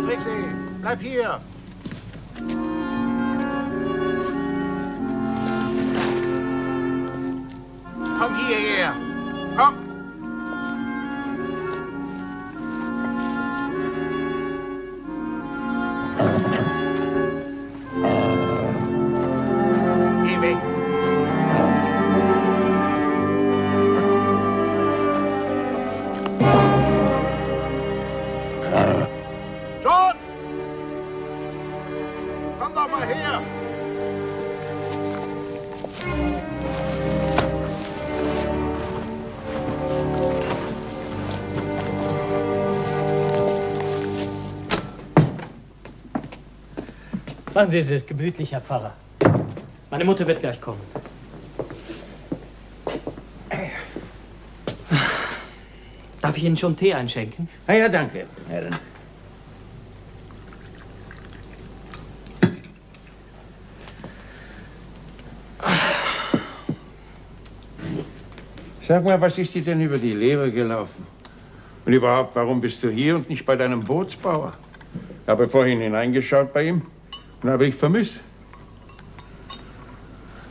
Trixie, bleib hier! Komm hierher! Komm! Geh weg! John! Komm doch mal her! Machen Sie es gemütlich, Herr Pfarrer. Meine Mutter wird gleich kommen. Darf ich Ihnen schon Tee einschenken? Ah ja, danke, Herren. Sag mal, was ist dir denn über die Leber gelaufen? Und überhaupt, warum bist du hier und nicht bei deinem Bootsbauer? Ich habe vorhin hineingeschaut bei ihm und habe dich vermisst.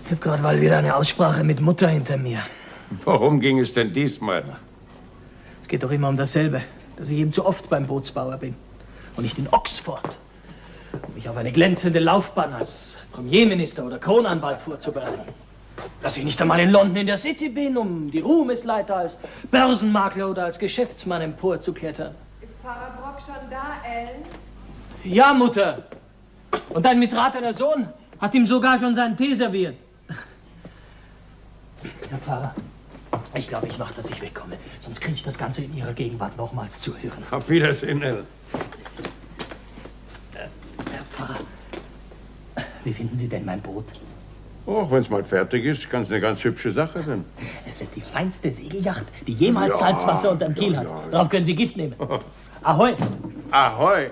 Ich habe gerade mal wieder eine Aussprache mit Mutter hinter mir. Worum ging es denn diesmal? Es geht doch immer um dasselbe, dass ich eben zu oft beim Bootsbauer bin. Und nicht in Oxford, um mich auf eine glänzende Laufbahn als Premierminister oder Kronanwalt vorzubereiten. Dass ich nicht einmal in London in der City bin, um die Ruhmesleiter als Börsenmakler oder als Geschäftsmann emporzuklettern. Ist Pfarrer Brock schon da, Ellen? Ja, Mutter. Und dein missratener Sohn hat ihm sogar schon seinen Tee serviert. Herr Pfarrer, ich glaube, ich mache, dass ich wegkomme. Sonst kriege ich das Ganze in Ihrer Gegenwart nochmals zu hören. Auf Wiedersehen, Ellen. Herr Pfarrer, wie finden Sie denn mein Boot? Oh, wenn es mal fertig ist, kann es eine ganz hübsche Sache sein. Es wird die feinste Segelyacht, die jemals Ja, Salzwasser unterm Kiel hat. Darauf können Sie Gift nehmen. Ahoi! Ahoi!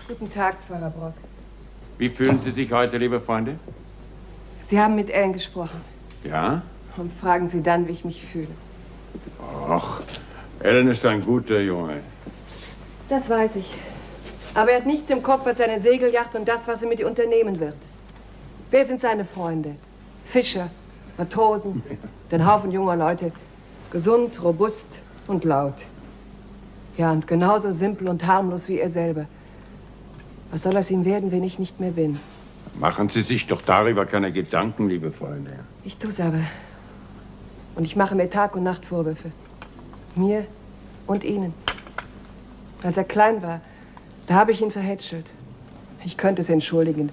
Guten Tag, Pfarrer Brock. Wie fühlen Sie sich heute, liebe Freunde? Sie haben mit Ellen gesprochen. Ja? Und fragen Sie dann, wie ich mich fühle. Ach, Ellen ist ein guter Junge. Das weiß ich. Aber er hat nichts im Kopf als seine Segelyacht und das, was er mit ihr unternehmen wird. Wer sind seine Freunde? Fischer, Matrosen, den Haufen junger Leute. Gesund, robust und laut. Ja, und genauso simpel und harmlos wie er selber. Was soll aus ihm werden, wenn ich nicht mehr bin? Machen Sie sich doch darüber keine Gedanken, liebe Freunde. Ich tu's aber. Und ich mache mir Tag und Nacht Vorwürfe. Mir und Ihnen. Als er klein war, da habe ich ihn verhätschelt. Ich könnte es entschuldigen,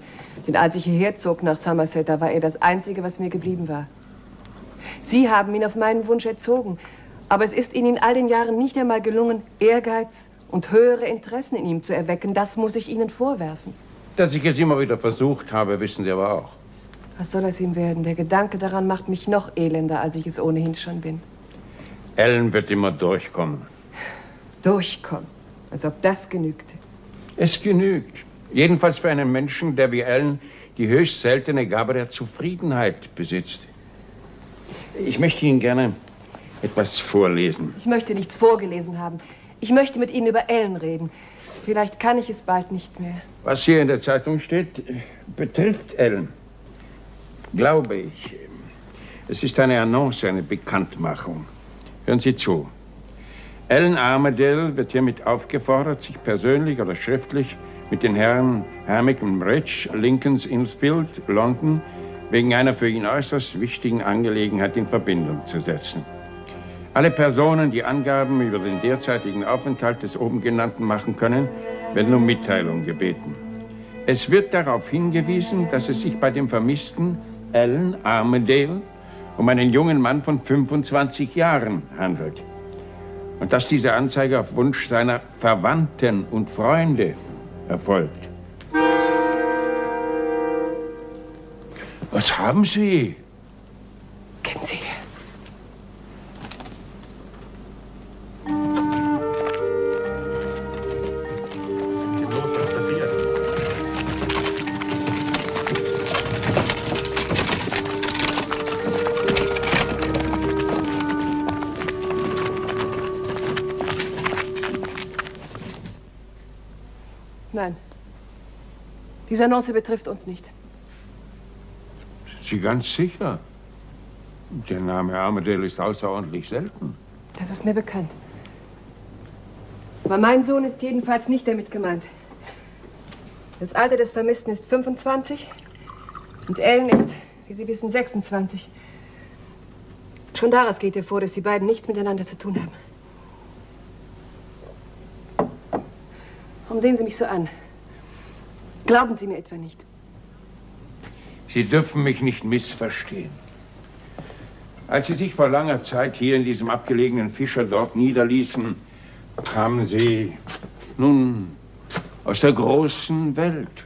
denn als ich hierher zog nach Somerset, da war er das Einzige, was mir geblieben war. Sie haben ihn auf meinen Wunsch erzogen, aber es ist Ihnen in all den Jahren nicht einmal gelungen, Ehrgeiz und höhere Interessen in ihm zu erwecken. Das muss ich Ihnen vorwerfen. Dass ich es immer wieder versucht habe, wissen Sie aber auch. Was soll aus ihm werden? Der Gedanke daran macht mich noch elender, als ich es ohnehin schon bin. Ellen wird immer durchkommen. Durchkommen, als ob das genügte. Es genügt. Jedenfalls für einen Menschen, der wie Ellen die höchst seltene Gabe der Zufriedenheit besitzt. Ich möchte Ihnen gerne etwas vorlesen. Ich möchte nichts vorgelesen haben. Ich möchte mit Ihnen über Ellen reden. Vielleicht kann ich es bald nicht mehr. Was hier in der Zeitung steht, betrifft Ellen. Glaube ich. Es ist eine Annonce, eine Bekanntmachung. Hören Sie zu. Ellen Armadale wird hiermit aufgefordert, sich persönlich oder schriftlich mit den Herren Hammack und Rich, Lincoln's Inn Fields, London, wegen einer für ihn äußerst wichtigen Angelegenheit in Verbindung zu setzen. Alle Personen, die Angaben über den derzeitigen Aufenthalt des oben genannten machen können, werden um Mitteilung gebeten. Es wird darauf hingewiesen, dass es sich bei dem Vermissten Ellen Armadale um einen jungen Mann von 25 Jahren handelt. Und dass diese Anzeige auf Wunsch seiner Verwandten und Freunde erfolgt. Was haben Sie? Geben Sie her. Nein. Diese Annonce betrifft uns nicht. Sind Sie ganz sicher? Der Name Armadale ist außerordentlich selten. Das ist mir bekannt. Aber mein Sohn ist jedenfalls nicht damit gemeint. Das Alter des Vermissten ist 25 und Ellen ist, wie Sie wissen, 26. Schon daraus geht hervor, dass die beiden nichts miteinander zu tun haben. Warum sehen Sie mich so an? Glauben Sie mir etwa nicht? Sie dürfen mich nicht missverstehen. Als Sie sich vor langer Zeit hier in diesem abgelegenen Fischerdorf niederließen, kamen Sie, nun, aus der großen Welt.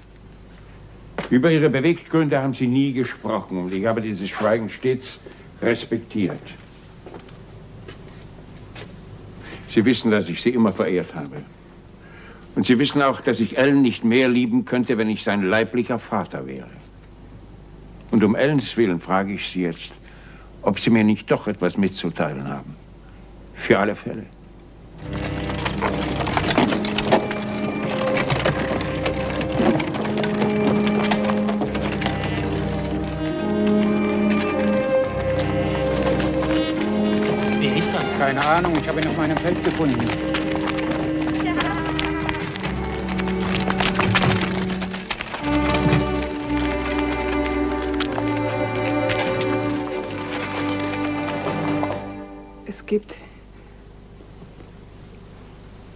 Über Ihre Beweggründe haben Sie nie gesprochen und ich habe dieses Schweigen stets respektiert. Sie wissen, dass ich Sie immer verehrt habe. Und Sie wissen auch, dass ich Ellen nicht mehr lieben könnte, wenn ich sein leiblicher Vater wäre. Und um Ellens Willen frage ich Sie jetzt, ob Sie mir nicht doch etwas mitzuteilen haben. Für alle Fälle. Wer ist das? Keine Ahnung, ich habe ihn auf meinem Feld gefunden.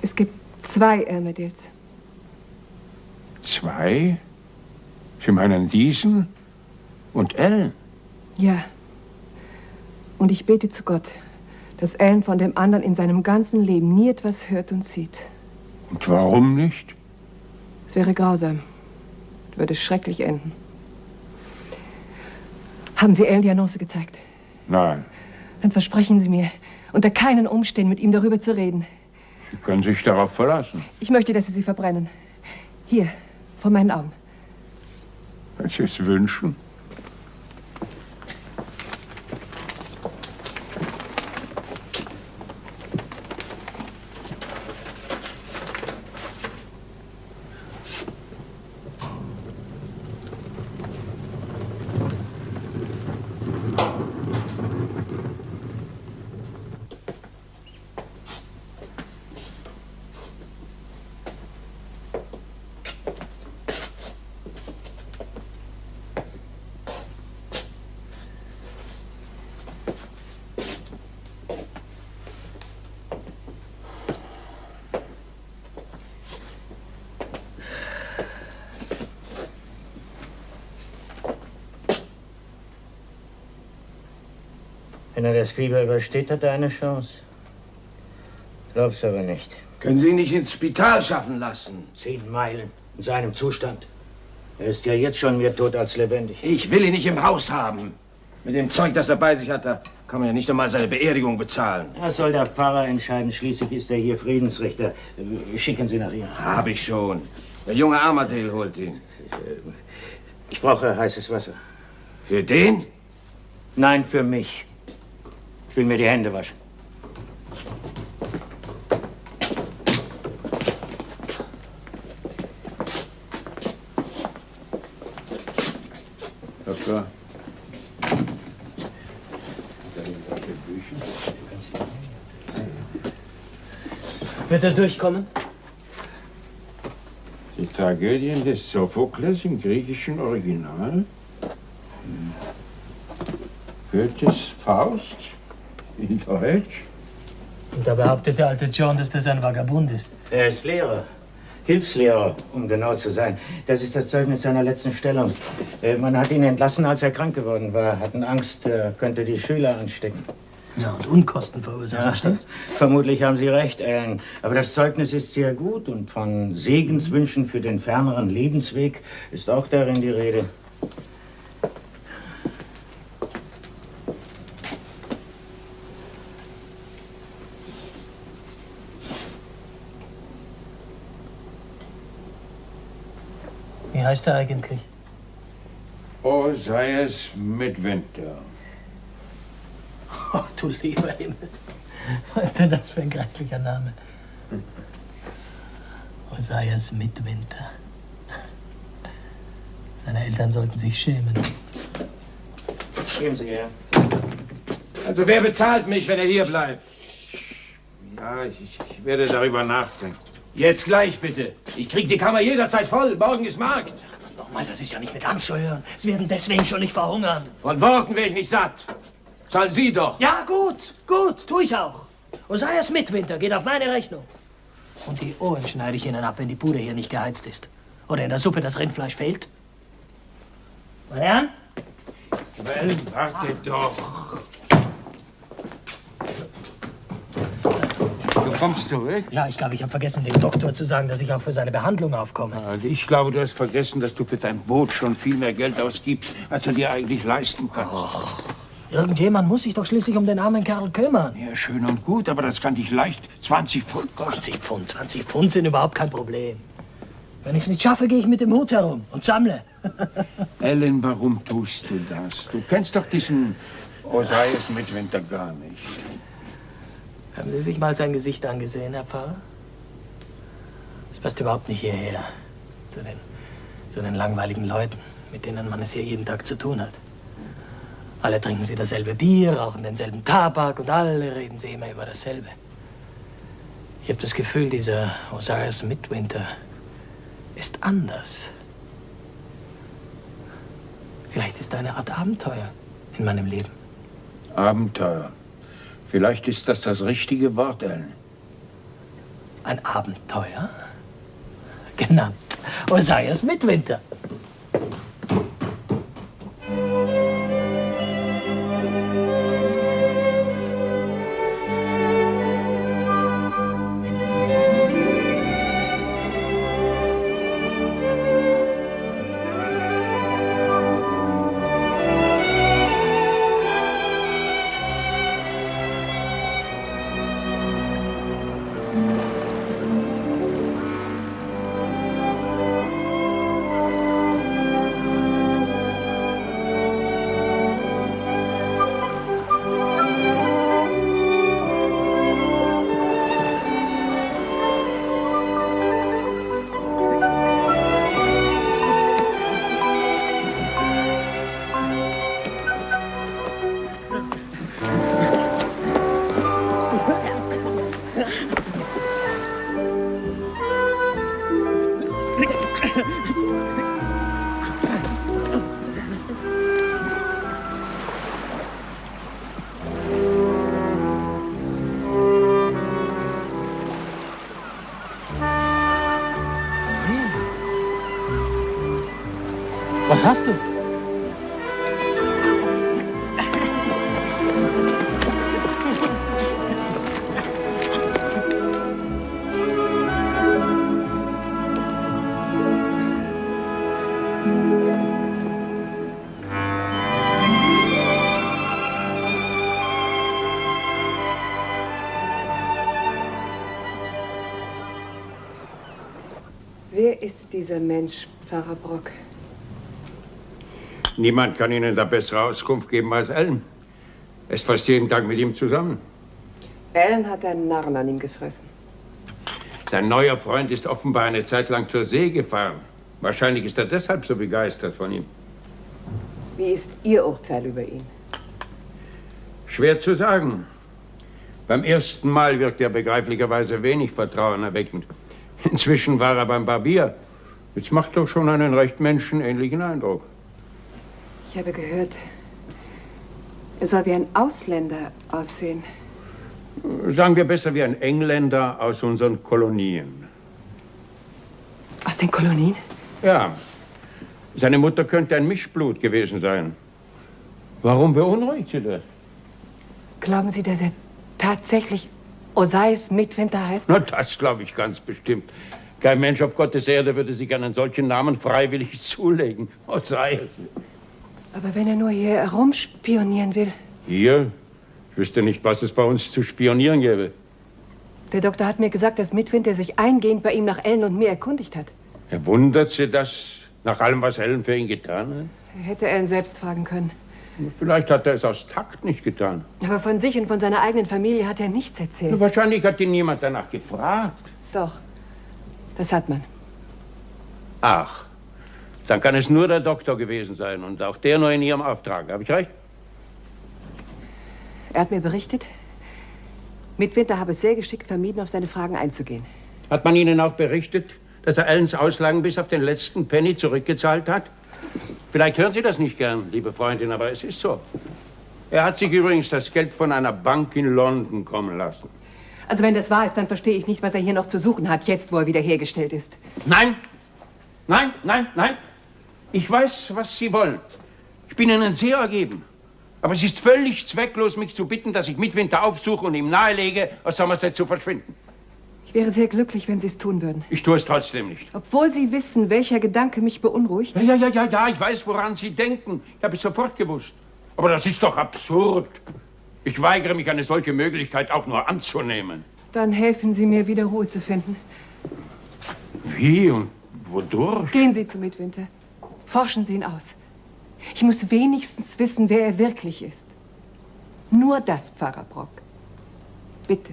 Es gibt 2 Armadales. 2? Sie meinen diesen und Ellen? Ja. Und ich bete zu Gott, dass Ellen von dem anderen in seinem ganzen Leben nie etwas hört und sieht. Und warum nicht? Es wäre grausam. Würde schrecklich enden. Haben Sie Ellen die Annonce gezeigt? Nein. Dann versprechen Sie mir, unter keinen Umständen mit ihm darüber zu reden. Sie können sich darauf verlassen. Ich möchte, dass Sie sie verbrennen. Hier, vor meinen Augen. Wenn Sie es wünschen. Wenn er das Fieber übersteht, hat er eine Chance. Glaub's aber nicht. Können Sie ihn nicht ins Spital schaffen lassen? 10 Meilen in seinem Zustand. Er ist ja jetzt schon mehr tot als lebendig. Ich will ihn nicht im Haus haben. Mit dem Zeug, das er bei sich hat, da kann man ja nicht einmal seine Beerdigung bezahlen. Das soll der Pfarrer entscheiden. Schließlich ist er hier Friedensrichter. Schicken Sie nach ihm. Hab ich schon. Der junge Armadale holt ihn. Ich brauche heißes Wasser. Für den? Nein, für mich. Ich will mir die Hände waschen. Doktor. Wird er durchkommen? Die Tragödien des Sophokles im griechischen Original? Goethes Faust in Deutsch? Und da behauptet der alte John, dass das ein Vagabund ist. Er ist Lehrer. Hilfslehrer, um genau zu sein. Das ist das Zeugnis seiner letzten Stellung. Man hat ihn entlassen, als er krank geworden war. Hatten Angst, er könnte die Schüler anstecken. Ja, und Unkosten verursachen, stimmt's? Vermutlich haben Sie recht, Ellen. Aber das Zeugnis ist sehr gut und von Segenswünschen für den ferneren Lebensweg ist auch darin die Rede. Wie heißt er eigentlich? Oh, sei es Midwinter. Oh, du lieber Himmel. Was ist denn das für ein grässlicher Name? Ozias Midwinter. Seine Eltern sollten sich schämen. Geben Sie her. Also wer bezahlt mich, wenn er hier bleibt? Ja, ich werde darüber nachdenken. Jetzt gleich, bitte. Ich krieg die Kammer jederzeit voll. Morgen ist Markt. Nochmal, das ist ja nicht mit anzuhören. Sie werden deswegen schon nicht verhungern. Von Worten werde ich nicht satt. Zahlen Sie doch. Ja, gut, tu ich auch. Ozias Midwinter geht auf meine Rechnung. Und die Ohren schneide ich Ihnen ab, wenn die Bude hier nicht geheizt ist. Oder in der Suppe das Rindfleisch fehlt. Meine Herren? Aber Ellen, warte doch. Du kommst zurück? Ja, ich glaube, ich habe vergessen, dem Doktor zu sagen, dass ich auch für seine Behandlung aufkomme. Also ich glaube, du hast vergessen, dass du für dein Boot schon viel mehr Geld ausgibst, als du dir eigentlich leisten kannst. Irgendjemand muss sich doch schließlich um den armen Kerl kümmern. Ja, schön und gut, aber das kann dich leicht 20 Pfund kosten. 20 Pfund sind überhaupt kein Problem. Wenn ich es nicht schaffe, gehe ich mit dem Hut herum und sammle. Ellen, warum tust du das? Du kennst doch diesen Ozias Midwinter gar nicht. Haben Sie sich mal sein Gesicht angesehen, Herr Pfarrer? Das passt überhaupt nicht hierher. Zu den langweiligen Leuten, mit denen man es hier jeden Tag zu tun hat. Alle trinken sie dasselbe Bier, rauchen denselben Tabak und alle reden sie immer über dasselbe. Ich habe das Gefühl, dieser Ozias Midwinter ist anders. Vielleicht ist er eine Art Abenteuer in meinem Leben. Abenteuer. Vielleicht ist das das richtige Wort, Ellen. Ein Abenteuer? Genannt Ozias Midwinter. Was hast du? Wer ist dieser Mensch, Pfarrer Brock? Niemand kann Ihnen da bessere Auskunft geben als Ellen. Er ist fast jeden Tag mit ihm zusammen. Ellen hat einen Narren an ihm gefressen. Sein neuer Freund ist offenbar eine Zeit lang zur See gefahren. Wahrscheinlich ist er deshalb so begeistert von ihm. Wie ist Ihr Urteil über ihn? Schwer zu sagen. Beim ersten Mal wirkt er begreiflicherweise wenig vertrauenerweckend. Inzwischen war er beim Barbier. Jetzt macht er schon einen recht menschenähnlichen Eindruck. Ich habe gehört, er soll wie ein Ausländer aussehen. Sagen wir besser wie ein Engländer aus unseren Kolonien. Aus den Kolonien? Ja. Seine Mutter könnte ein Mischblut gewesen sein. Warum beunruhigt Sie das? Glauben Sie, dass er tatsächlich Ozias Midwinter heißt? Na, das glaube ich ganz bestimmt. Kein Mensch auf Gottes Erde würde sich einen solchen Namen freiwillig zulegen. Ozias. Aber wenn er nur hier herumspionieren will. Hier? Ich wüsste nicht, was es bei uns zu spionieren gäbe. Der Doktor hat mir gesagt, dass Midwinter sich eingehend bei ihm nach Ellen und mir erkundigt hat. Wundert Sie das, nach allem, was Ellen für ihn getan hat? Er hätte Ellen selbst fragen können. Vielleicht hat er es aus Takt nicht getan. Aber von sich und von seiner eigenen Familie hat er nichts erzählt. Wahrscheinlich hat ihn niemand danach gefragt. Doch. Das hat man. Ach, dann kann es nur der Doktor gewesen sein und auch der nur in Ihrem Auftrag. Habe ich recht? Er hat mir berichtet, Midwinter habe es sehr geschickt vermieden, auf seine Fragen einzugehen. Hat man Ihnen auch berichtet, dass er Allens Auslagen bis auf den letzten Penny zurückgezahlt hat? Vielleicht hören Sie das nicht gern, liebe Freundin, aber es ist so. Er hat sich übrigens das Geld von einer Bank in London kommen lassen. Also wenn das wahr ist, dann verstehe ich nicht, was er hier noch zu suchen hat, jetzt, wo er wiederhergestellt ist. Nein, nein, nein, nein. Ich weiß, was Sie wollen. Ich bin Ihnen sehr ergeben. Aber es ist völlig zwecklos, mich zu bitten, dass ich Midwinter aufsuche und ihm nahelege, aus Somerset zu verschwinden. Ich wäre sehr glücklich, wenn Sie es tun würden. Ich tue es trotzdem nicht. Obwohl Sie wissen, welcher Gedanke mich beunruhigt? Ja, ich weiß, woran Sie denken. Ich habe es sofort gewusst. Aber das ist doch absurd. Ich weigere mich, eine solche Möglichkeit auch nur anzunehmen. Dann helfen Sie mir, wieder Ruhe zu finden. Wie und wodurch? Gehen Sie zu Midwinter. Forschen Sie ihn aus. Ich muss wenigstens wissen, wer er wirklich ist. Nur das, Pfarrer Brock. Bitte.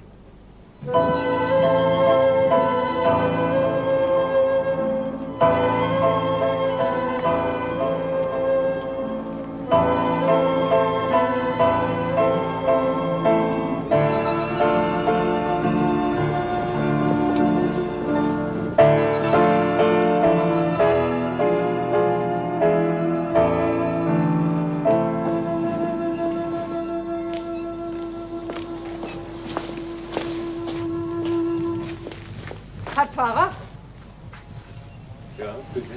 Herr Pfarrer? Ja, bitte.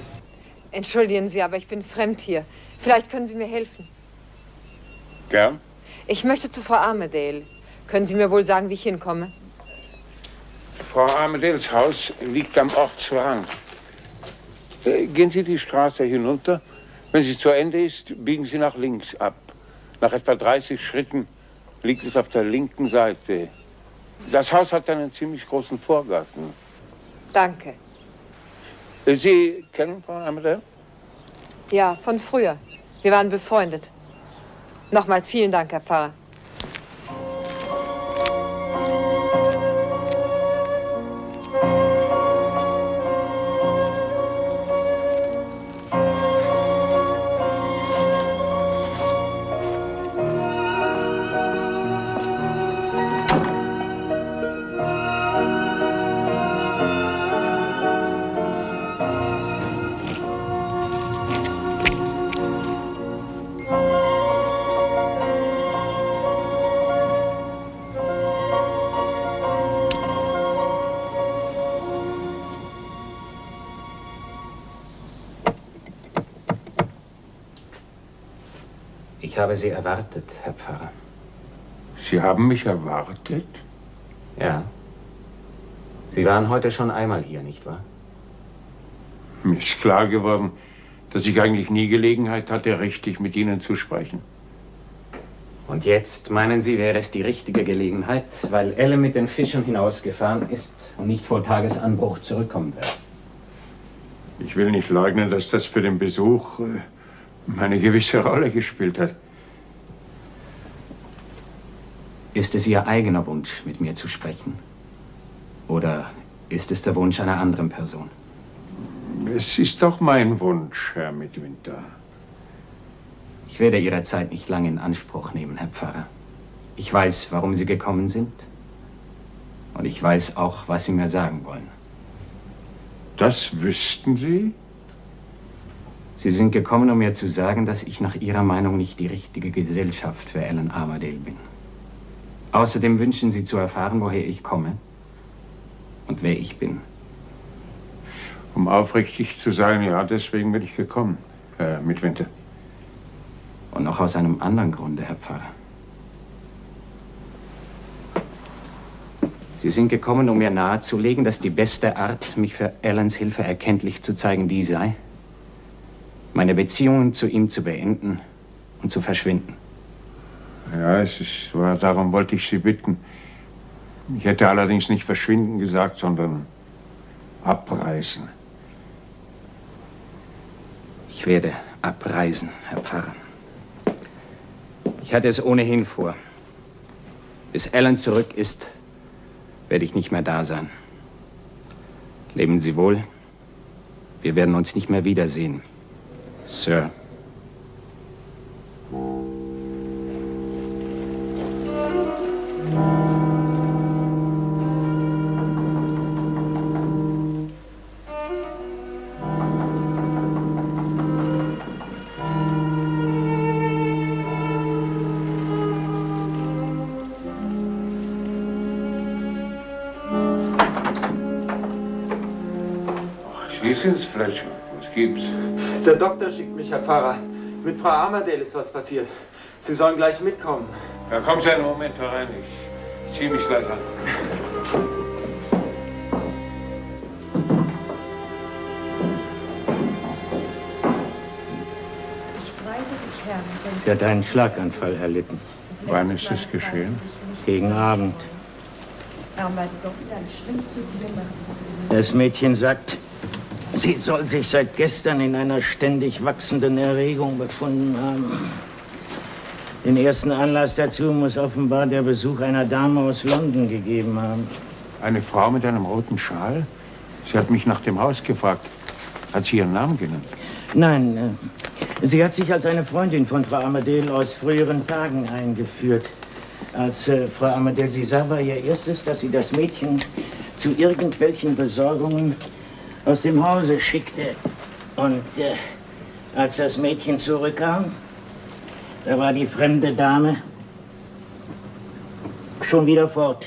Entschuldigen Sie, aber ich bin fremd hier. Vielleicht können Sie mir helfen. Gern. Ich möchte zu Frau Armadale. Können Sie mir wohl sagen, wie ich hinkomme? Frau Armadales Haus liegt am Ortsrand. Gehen Sie die Straße hinunter. Wenn sie zu Ende ist, biegen Sie nach links ab. Nach etwa 30 Schritten liegt es auf der linken Seite. Das Haus hat einen ziemlich großen Vorgarten. Danke. Sie kennen Frau Armadale? Ja, von früher. Wir waren befreundet. Nochmals vielen Dank, Herr Pfarrer. Ich habe Sie erwartet, Herr Pfarrer. Sie haben mich erwartet? Ja. Sie waren heute schon einmal hier, nicht wahr? Mir ist klar geworden, dass ich eigentlich nie Gelegenheit hatte, richtig mit Ihnen zu sprechen. Und jetzt meinen Sie, wäre es die richtige Gelegenheit, weil Elle mit den Fischern hinausgefahren ist und nicht vor Tagesanbruch zurückkommen wird? Ich will nicht leugnen, dass das für den Besuch eine gewisse Rolle gespielt hat. Ist es Ihr eigener Wunsch, mit mir zu sprechen? Oder ist es der Wunsch einer anderen Person? Es ist doch mein Wunsch, Herr Midwinter. Ich werde Ihre Zeit nicht lange in Anspruch nehmen, Herr Pfarrer. Ich weiß, warum Sie gekommen sind. Und ich weiß auch, was Sie mir sagen wollen. Das wüssten Sie? Sie sind gekommen, um mir zu sagen, dass ich nach Ihrer Meinung nicht die richtige Gesellschaft für Ellen Armadale bin. Außerdem wünschen Sie zu erfahren, woher ich komme und wer ich bin. Um aufrichtig zu sein, ja, deswegen bin ich gekommen, Herr Midwinter. Und noch aus einem anderen Grunde, Herr Pfarrer. Sie sind gekommen, um mir nahezulegen, dass die beste Art, mich für Allens Hilfe erkenntlich zu zeigen, die sei, meine Beziehungen zu ihm zu beenden und zu verschwinden. Ja, darum wollte ich Sie bitten. Ich hätte allerdings nicht verschwinden gesagt, sondern abreisen. Ich werde abreisen, Herr Pfarrer. Ich hatte es ohnehin vor. Bis Allen zurück ist, werde ich nicht mehr da sein. Leben Sie wohl. Wir werden uns nicht mehr wiedersehen, Sir. Sie sind's, Fletcher. Was gibt's? Der Doktor schickt mich, Herr Pfarrer. Mit Frau Armadale ist was passiert. Sie sollen gleich mitkommen. Ja, kommen Sie einen Moment herein. Ich zieh mich gleich an. Sie hat einen Schlaganfall erlitten. Wann ist es geschehen? Gegen Abend. Das Mädchen sagt, sie soll sich seit gestern in einer ständig wachsenden Erregung befunden haben. Den ersten Anlass dazu muss offenbar der Besuch einer Dame aus London gegeben haben. Eine Frau mit einem roten Schal? Sie hat mich nach dem Haus gefragt. Hat sie ihren Namen genannt? Nein, sie hat sich als eine Freundin von Frau Armadale aus früheren Tagen eingeführt. Als Frau Armadale sie sah, war ihr erstes, dass sie das Mädchen zu irgendwelchen Besorgungen aus dem Hause schickte. Und als das Mädchen zurückkam, da war die fremde Dame schon wieder fort.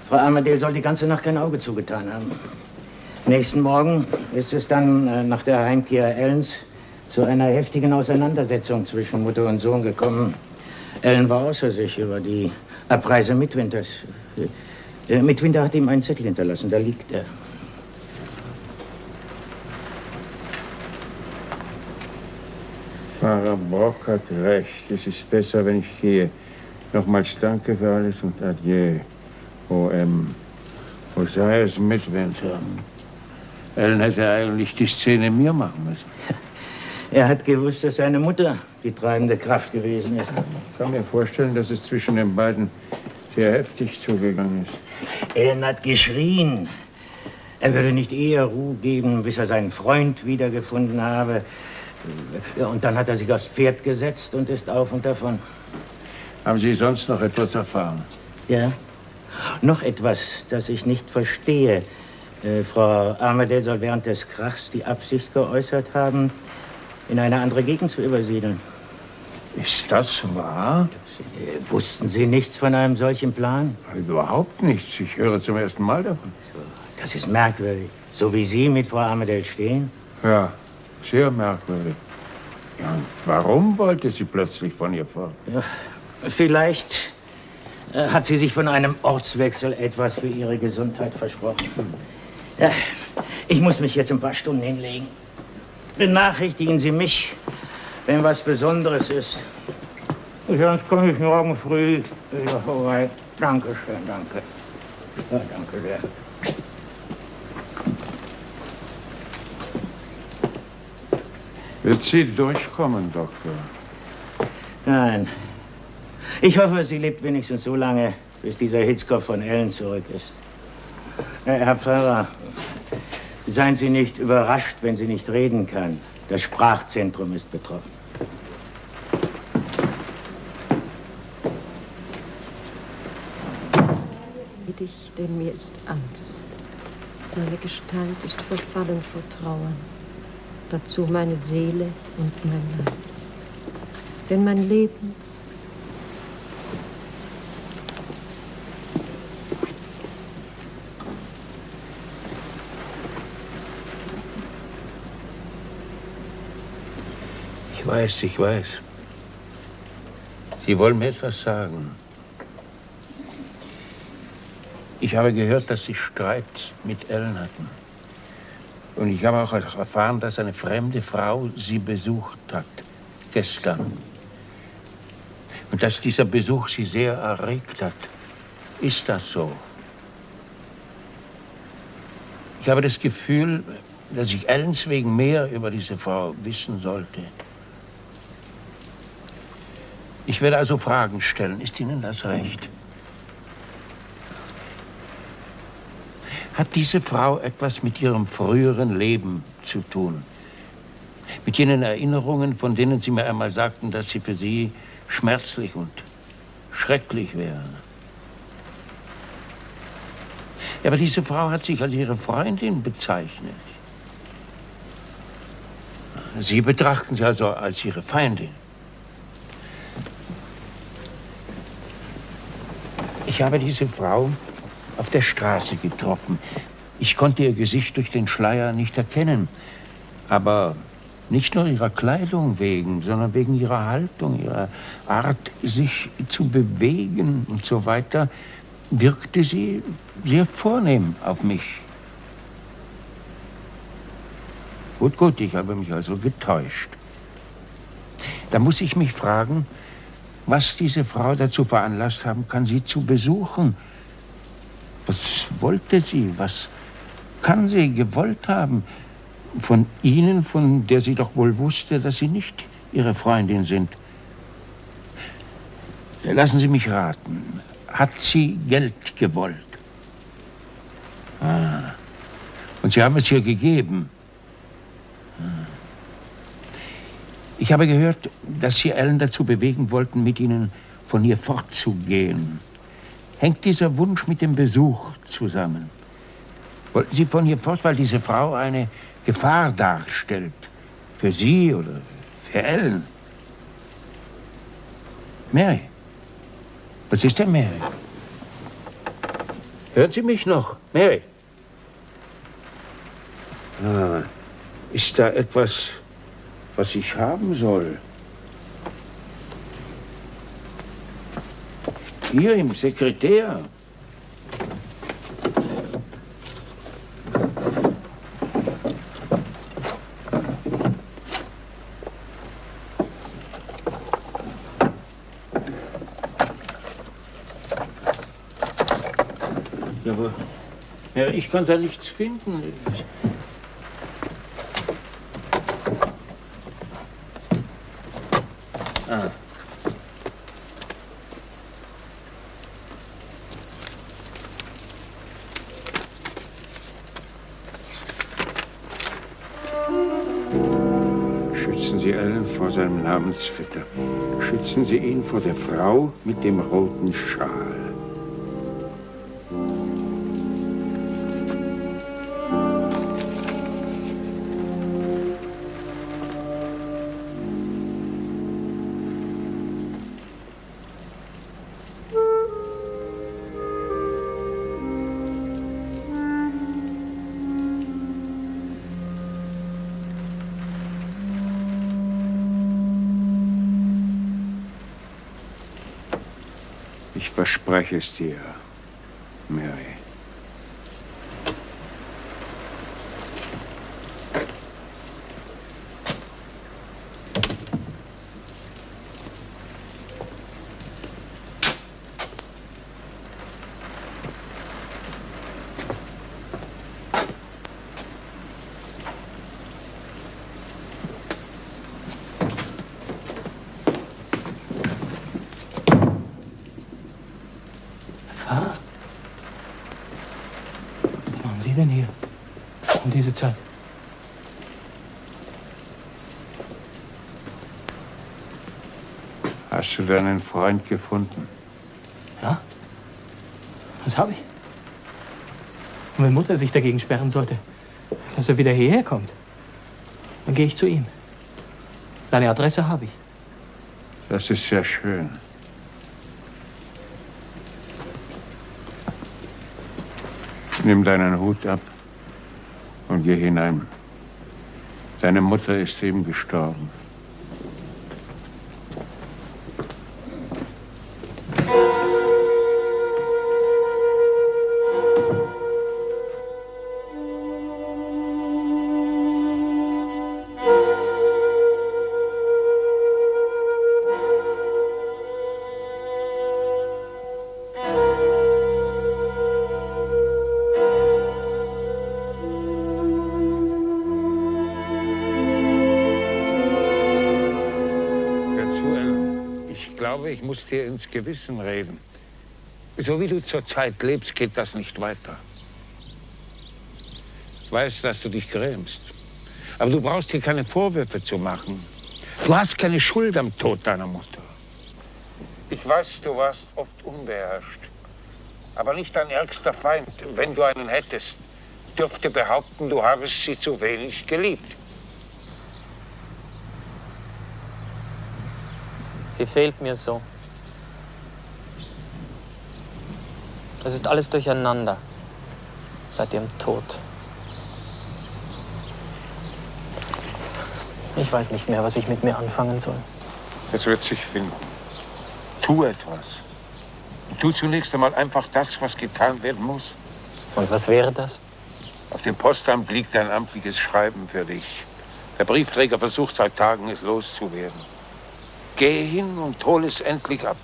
Frau Armadale soll die ganze Nacht kein Auge zugetan haben. Nächsten Morgen ist es dann nach der Heimkehr Ellens zu einer heftigen Auseinandersetzung zwischen Mutter und Sohn gekommen. Ellen war außer sich über die Abreise Midwinters. Midwinter hat ihm einen Zettel hinterlassen, da liegt er. Pfarrer Brock hat recht. Es ist besser, wenn ich gehe. Nochmals danke für alles und adieu. O.M. Wo sei es Midwinter? Ellen hätte eigentlich die Szene mir machen müssen. Er hat gewusst, dass seine Mutter die treibende Kraft gewesen ist. Ich kann mir vorstellen, dass es zwischen den beiden sehr heftig zugegangen ist. Ellen hat geschrien. Er würde nicht eher Ruhe geben, bis er seinen Freund wiedergefunden habe. Und dann hat er sich aufs Pferd gesetzt und ist auf und davon. Haben Sie sonst noch etwas erfahren? Ja, noch etwas, das ich nicht verstehe. Frau Armadale soll während des Krachs die Absicht geäußert haben, in eine andere Gegend zu übersiedeln. Ist das wahr? Wussten Sie nichts von einem solchen Plan? Überhaupt nichts. Ich höre zum ersten Mal davon. Das ist merkwürdig. So wie Sie mit Frau Armadale stehen? Ja, sehr merkwürdig. Ja, und warum wollte sie plötzlich von ihr fort? Ja, vielleicht hat sie sich von einem Ortswechsel etwas für ihre Gesundheit versprochen. Ja, ich muss mich jetzt ein paar Stunden hinlegen. Benachrichtigen Sie mich, wenn was Besonderes ist. Sonst komme ich morgen früh wieder vorbei. Dankeschön, danke. Ja, danke sehr. Wird sie durchkommen, Doktor? Nein. Ich hoffe, sie lebt wenigstens so lange, bis dieser Hitzkopf von Ellen zurück ist. Herr Pfarrer, seien Sie nicht überrascht, wenn sie nicht reden kann. Das Sprachzentrum ist betroffen. Dich, denn mir ist Angst. Meine Gestalt ist verfallen vor Trauern. Dazu meine Seele und mein Leib. Denn mein Leben Ich weiß. Sie wollen mir etwas sagen. Ich habe gehört, dass Sie Streit mit Ellen hatten. Und ich habe auch erfahren, dass eine fremde Frau Sie besucht hat, gestern. Und dass dieser Besuch Sie sehr erregt hat. Ist das so? Ich habe das Gefühl, dass ich Ellens wegen mehr über diese Frau wissen sollte. Ich werde also Fragen stellen. Ist Ihnen das recht? Hat diese Frau etwas mit ihrem früheren Leben zu tun? Mit jenen Erinnerungen, von denen Sie mir einmal sagten, dass sie für Sie schmerzlich und schrecklich wären? Ja, aber diese Frau hat sich als Ihre Freundin bezeichnet. Sie betrachten sie also als Ihre Feindin. Ich habe diese Frau auf der Straße getroffen. Ich konnte ihr Gesicht durch den Schleier nicht erkennen. Aber nicht nur ihrer Kleidung wegen, sondern wegen ihrer Haltung, ihrer Art, sich zu bewegen und so weiter, wirkte sie sehr vornehm auf mich. Gut, ich habe mich also getäuscht. Da muss ich mich fragen, was diese Frau dazu veranlasst haben kann, Sie zu besuchen. Was wollte sie? Was kann sie gewollt haben? Von Ihnen, von der sie doch wohl wusste, dass Sie nicht Ihre Freundin sind. Lassen Sie mich raten. Hat sie Geld gewollt? Ah. Und Sie haben es ihr gegeben? Ich habe gehört, dass Sie Ellen dazu bewegen wollten, mit Ihnen von hier fortzugehen. Hängt dieser Wunsch mit dem Besuch zusammen? Wollten Sie von hier fort, weil diese Frau eine Gefahr darstellt? Für Sie oder für Ellen? Mary? Was ist denn Mary? Hören Sie mich noch, Mary? Ah, ist da etwas, was ich haben soll? Hier im Sekretär. Ja, aber ja, ich kann da nichts finden. Ah. Schützen Sie Ellen vor seinem Namensvetter. Schützen Sie ihn vor der Frau mit dem roten Schal. Ich verspreche es dir, Mary. Was machen Sie denn hier? Um diese Zeit? Hast du deinen Freund gefunden? Ja? Das habe ich. Und wenn Mutter sich dagegen sperren sollte, dass er wieder hierher kommt, dann gehe ich zu ihm. Deine Adresse habe ich. Das ist sehr schön. Nimm deinen Hut ab und geh hinein. Deine Mutter ist eben gestorben. Ich muss dir ins Gewissen reden. So wie du zurzeit lebst, geht das nicht weiter. Ich weiß, dass du dich grämst. Aber du brauchst dir keine Vorwürfe zu machen. Du hast keine Schuld am Tod deiner Mutter. Ich weiß, du warst oft unbeherrscht. Aber nicht dein ärgster Feind, wenn du einen hättest, dürfte behaupten, du habest sie zu wenig geliebt. Sie fehlt mir so. Es ist alles durcheinander seit ihrem Tod. Ich weiß nicht mehr, was ich mit mir anfangen soll. Es wird sich finden. Tu etwas. Tu zunächst einmal einfach das, was getan werden muss. Und was wäre das? Auf dem Postamt liegt ein amtliches Schreiben für dich. Der Briefträger versucht seit Tagen, es loszuwerden. Geh hin und hol es endlich ab.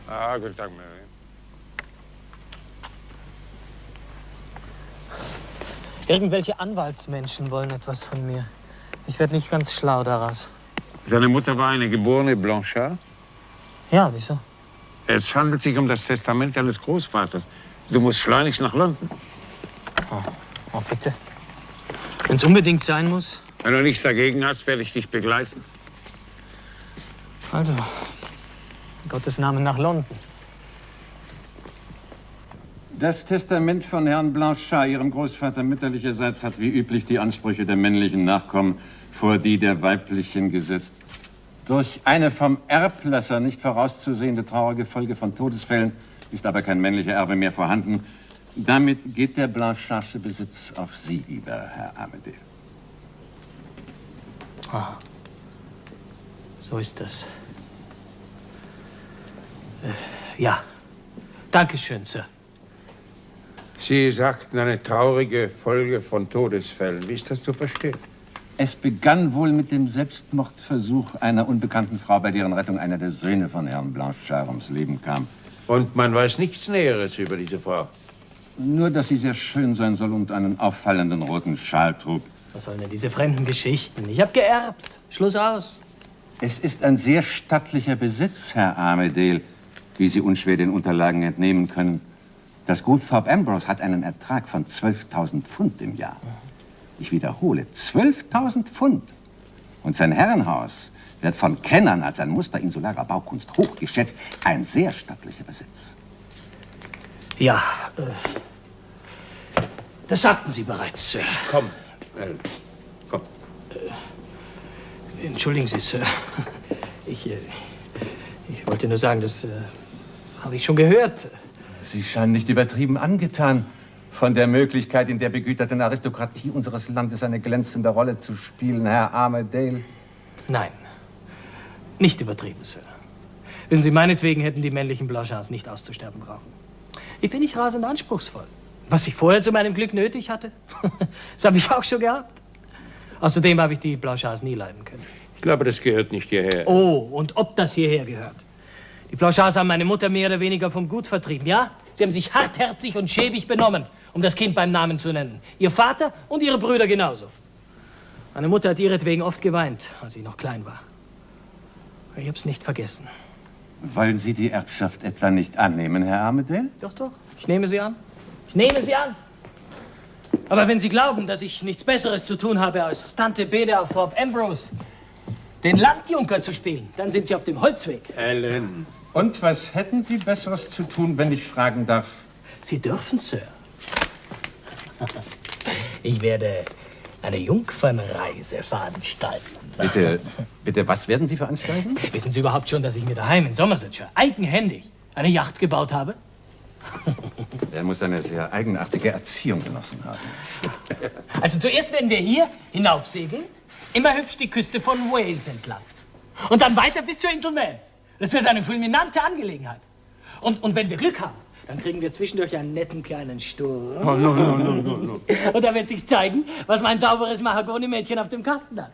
Ah, guten Tag, Mary. Irgendwelche Anwaltsmenschen wollen etwas von mir. Ich werde nicht ganz schlau daraus. Deine Mutter war eine geborene Blanchard? Ja, wieso? Es handelt sich um das Testament deines Großvaters. Du musst schleunigst nach London. Oh, bitte. Wenn es unbedingt sein muss. Wenn du nichts dagegen hast, werde ich dich begleiten. Also, in Gottes Namen nach London. Das Testament von Herrn Blanchard, Ihrem Großvater mütterlicherseits, hat wie üblich die Ansprüche der männlichen Nachkommen vor die der weiblichen gesetzt. Durch eine vom Erblasser nicht vorauszusehende traurige Folge von Todesfällen ist aber kein männlicher Erbe mehr vorhanden. Damit geht der Blanchardsche Besitz auf Sie über, Herr Armadale. Ah, so ist das. Ja, Dankeschön, Sir. Sie sagten eine traurige Folge von Todesfällen. Wie ist das zu verstehen? Es begann wohl mit dem Selbstmordversuch einer unbekannten Frau, bei deren Rettung einer der Söhne von Herrn Blanchard ums Leben kam. Und man weiß nichts Näheres über diese Frau? Nur, dass sie sehr schön sein soll und einen auffallenden roten Schal trug. Was sollen denn diese fremden Geschichten? Ich habe geerbt. Schluss aus. Es ist ein sehr stattlicher Besitz, Herr Armadale, wie Sie unschwer den Unterlagen entnehmen können. Das Gut Thorpe Ambrose hat einen Ertrag von 12.000 Pfund im Jahr. Ich wiederhole, 12.000 Pfund. Und sein Herrenhaus wird von Kennern als ein Muster insularer Baukunst hochgeschätzt. Ein sehr stattlicher Besitz. Ja, das sagten Sie bereits, Sir. Komm, komm. Entschuldigen Sie, Sir. Ich wollte nur sagen, das habe ich schon gehört. Sie scheinen nicht übertrieben angetan von der Möglichkeit, in der begüterten Aristokratie unseres Landes eine glänzende Rolle zu spielen, Herr Armadale. Nein, nicht übertrieben, Sir. Wissen Sie, meinetwegen hätten die männlichen Blanchards nicht auszusterben brauchen. Ich bin nicht rasend anspruchsvoll. Was ich vorher zu meinem Glück nötig hatte, das habe ich auch schon gehabt. Außerdem habe ich die Blanchards nie leiden können. Ich glaube, das gehört nicht hierher. Oh, und ob das hierher gehört. Die Blanchards haben meine Mutter mehr oder weniger vom Gut vertrieben, ja? Sie haben sich hartherzig und schäbig benommen, um das Kind beim Namen zu nennen. Ihr Vater und ihre Brüder genauso. Meine Mutter hat ihretwegen oft geweint, als sie noch klein war. Ich habe es nicht vergessen. Wollen Sie die Erbschaft etwa nicht annehmen, Herr Armadale? Doch, doch. Ich nehme sie an. Ich nehme sie an. Aber wenn Sie glauben, dass ich nichts Besseres zu tun habe, als Tante Bede auf Thorpe Ambrose den Landjunker zu spielen, dann sind Sie auf dem Holzweg. Ellen. Und was hätten Sie Besseres zu tun, wenn ich fragen darf? Sie dürfen, Sir. Ich werde eine Jungfernreise veranstalten. Bitte, was werden Sie veranstalten? Wissen Sie überhaupt schon, dass ich mir daheim in Somersetshire eigenhändig eine Yacht gebaut habe? Er muss eine sehr eigenartige Erziehung genossen haben. Also zuerst werden wir hier hinaufsegeln, immer hübsch die Küste von Wales entlang. Und dann weiter bis zur Insel Man. Das wird eine fulminante Angelegenheit. Und wenn wir Glück haben, dann kriegen wir zwischendurch einen netten kleinen Sturm. Oh, no. Und da wird sich zeigen, was mein sauberes Mahagoni-Mädchen auf dem Kasten hat.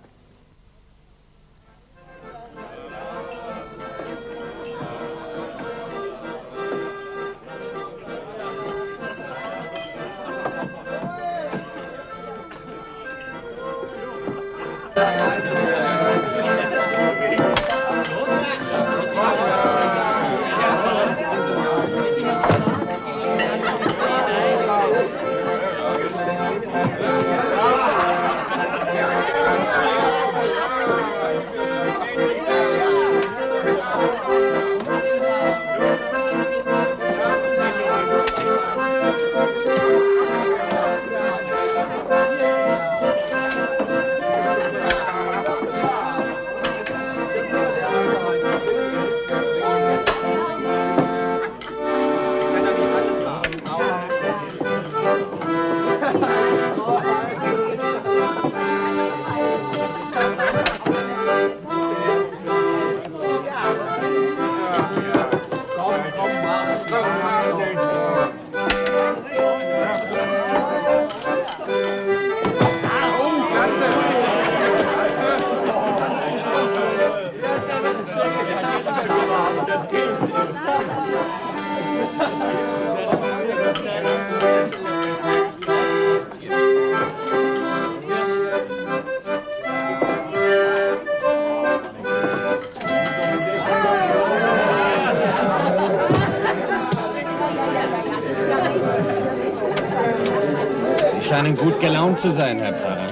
scheinen gut gelaunt zu sein, Herr Pfarrer.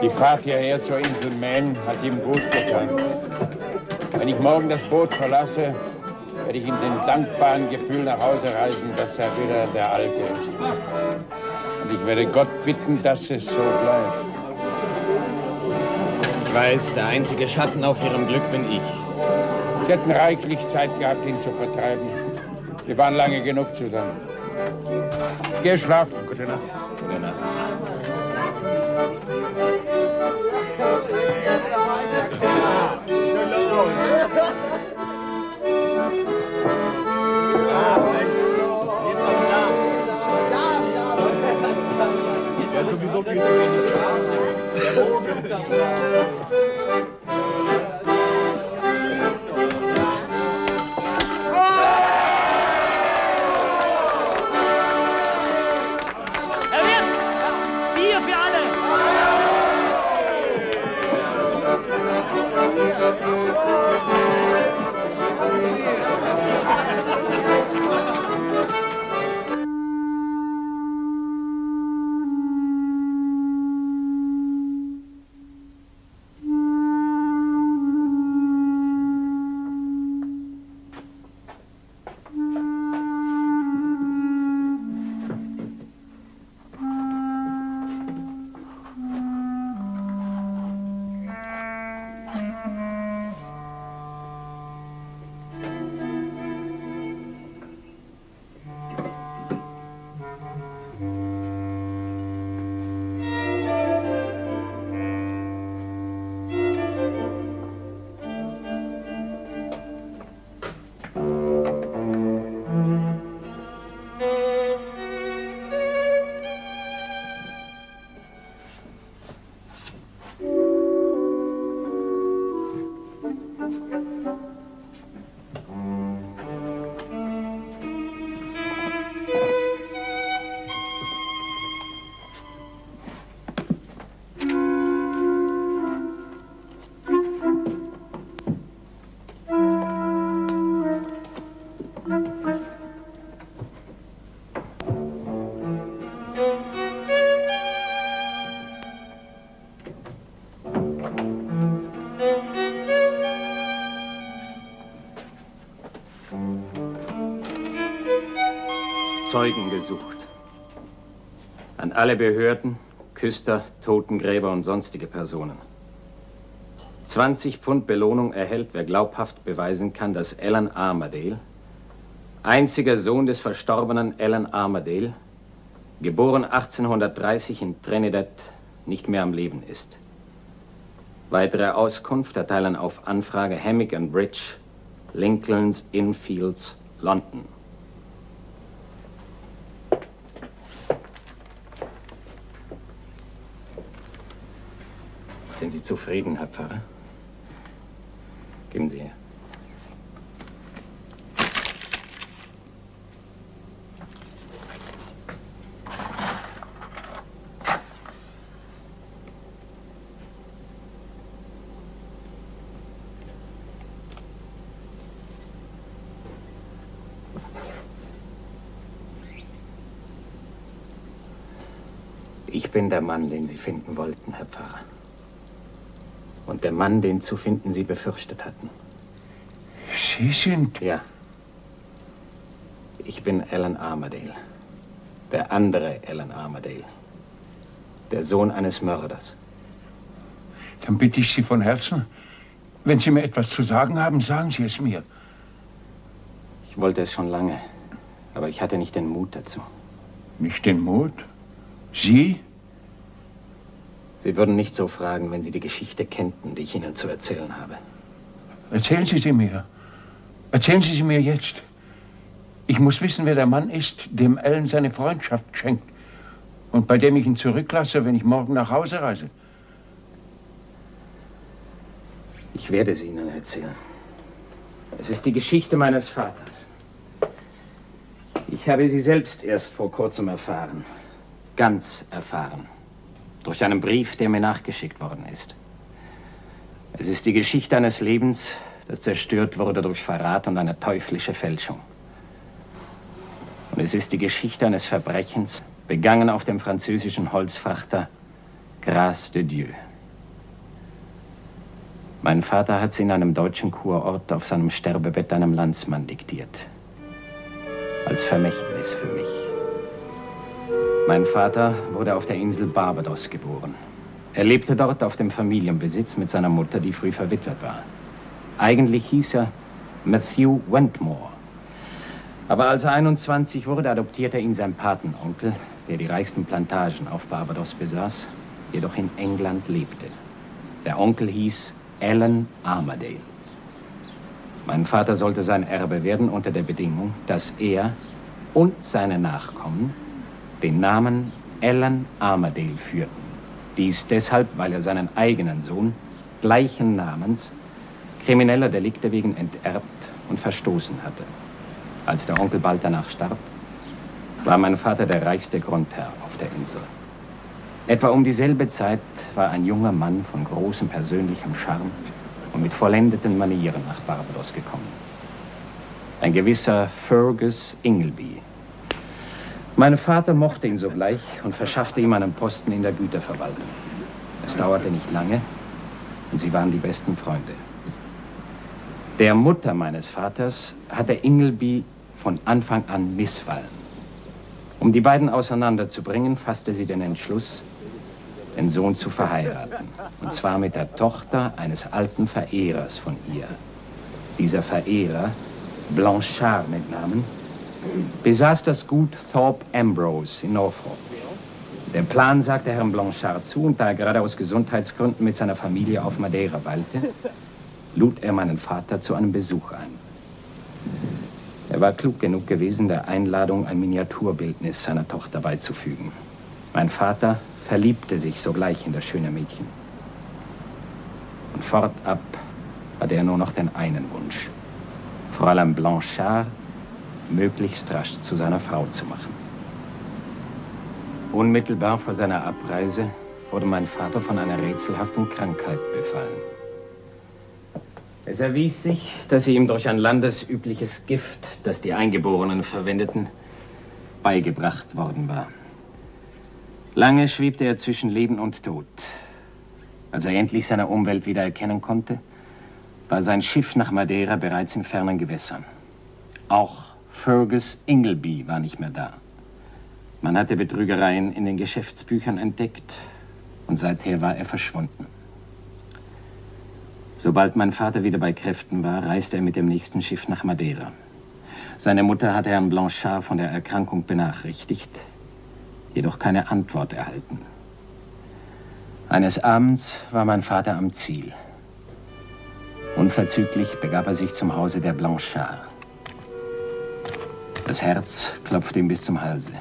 Die Fahrt hierher zur Insel Man hat ihm gut getan. Wenn ich morgen das Boot verlasse, werde ich in dem dankbaren Gefühl nach Hause reisen, dass er wieder der Alte ist. Und ich werde Gott bitten, dass es so bleibt. Ich weiß, der einzige Schatten auf Ihrem Glück bin ich. Sie hätten reichlich Zeit gehabt, ihn zu vertreiben. Wir waren lange genug zusammen. Geh schlafen. Gute Nacht. Gute Nacht. Der hat sowieso viel zu wenig Schlaf. Der Bogen. Zeugen gesucht. An alle Behörden, Küster, Totengräber und sonstige Personen. 20 Pfund Belohnung erhält, wer glaubhaft beweisen kann, dass Alan Armadale, einziger Sohn des verstorbenen Alan Armadale, geboren 1830 in Trinidad, nicht mehr am Leben ist. Weitere Auskunft erteilen auf Anfrage Hammick & Bridge, Lincoln's Inn Fields, London. Sind Sie zufrieden, Herr Pfarrer? Geben Sie her. Ich bin der Mann, den Sie finden wollten, Herr Pfarrer. Und der Mann, den zu finden Sie befürchtet hatten. Sie sind? Ja. Ich bin Alan Armadale. Der andere Alan Armadale. Der Sohn eines Mörders. Dann bitte ich Sie von Herzen, wenn Sie mir etwas zu sagen haben, sagen Sie es mir. Ich wollte es schon lange, aber ich hatte nicht den Mut dazu. Nicht den Mut? Sie? Sie würden nicht so fragen, wenn Sie die Geschichte kennten, die ich Ihnen zu erzählen habe. Erzählen Sie sie mir. Erzählen Sie sie mir jetzt. Ich muss wissen, wer der Mann ist, dem Alan seine Freundschaft schenkt und bei dem ich ihn zurücklasse, wenn ich morgen nach Hause reise. Ich werde sie Ihnen erzählen. Es ist die Geschichte meines Vaters. Ich habe sie selbst erst vor kurzem erfahren. Ganz erfahren. Durch einen Brief, der mir nachgeschickt worden ist. Es ist die Geschichte eines Lebens, das zerstört wurde durch Verrat und eine teuflische Fälschung. Und es ist die Geschichte eines Verbrechens, begangen auf dem französischen Holzfrachter Grâce de Dieu. Mein Vater hat sie in einem deutschen Kurort auf seinem Sterbebett einem Landsmann diktiert. Als Vermächtnis für mich. Mein Vater wurde auf der Insel Barbados geboren. Er lebte dort auf dem Familienbesitz mit seiner Mutter, die früh verwitwet war. Eigentlich hieß er Matthew Wentmore. Aber als er 21 wurde, adoptierte ihn sein Patenonkel, der die reichsten Plantagen auf Barbados besaß, jedoch in England lebte. Der Onkel hieß Allan Armadale. Mein Vater sollte sein Erbe werden unter der Bedingung, dass er und seine Nachkommen den Namen Allan Armadale führten. Dies deshalb, weil er seinen eigenen Sohn, gleichen Namens, krimineller Delikte wegen enterbt und verstoßen hatte. Als der Onkel bald danach starb, war mein Vater der reichste Grundherr auf der Insel. Etwa um dieselbe Zeit war ein junger Mann von großem persönlichem Charme und mit vollendeten Manieren nach Barbados gekommen. Ein gewisser Fergus Ingleby. Mein Vater mochte ihn sogleich und verschaffte ihm einen Posten in der Güterverwaltung. Es dauerte nicht lange und sie waren die besten Freunde. Der Mutter meines Vaters hatte Ingleby von Anfang an missfallen. Um die beiden auseinanderzubringen, fasste sie den Entschluss, den Sohn zu verheiraten. Und zwar mit der Tochter eines alten Verehrers von ihr. Dieser Verehrer, Blanchard mit Namen, besaß das Gut Thorpe Ambrose in Norfolk. Der Plan sagte Herrn Blanchard zu, und da er gerade aus Gesundheitsgründen mit seiner Familie auf Madeira weilte, lud er meinen Vater zu einem Besuch ein. Er war klug genug gewesen, der Einladung ein Miniaturbildnis seiner Tochter beizufügen. Mein Vater verliebte sich sogleich in das schöne Mädchen. Und fortab hatte er nur noch den einen Wunsch: Fräulein Blanchard möglichst rasch zu seiner Frau zu machen. Unmittelbar vor seiner Abreise wurde mein Vater von einer rätselhaften Krankheit befallen. Es erwies sich, dass sie ihm durch ein landesübliches Gift, das die Eingeborenen verwendeten, beigebracht worden war. Lange schwebte er zwischen Leben und Tod. Als er endlich seine Umwelt wieder erkennen konnte, war sein Schiff nach Madeira bereits in fernen Gewässern. Auch Fergus Ingleby war nicht mehr da. Man hatte Betrügereien in den Geschäftsbüchern entdeckt und seither war er verschwunden. Sobald mein Vater wieder bei Kräften war, reiste er mit dem nächsten Schiff nach Madeira. Seine Mutter hatte Herrn Blanchard von der Erkrankung benachrichtigt, jedoch keine Antwort erhalten. Eines Abends war mein Vater am Ziel. Unverzüglich begab er sich zum Hause der Blanchard. Das Herz klopfte ihm bis zum Halse.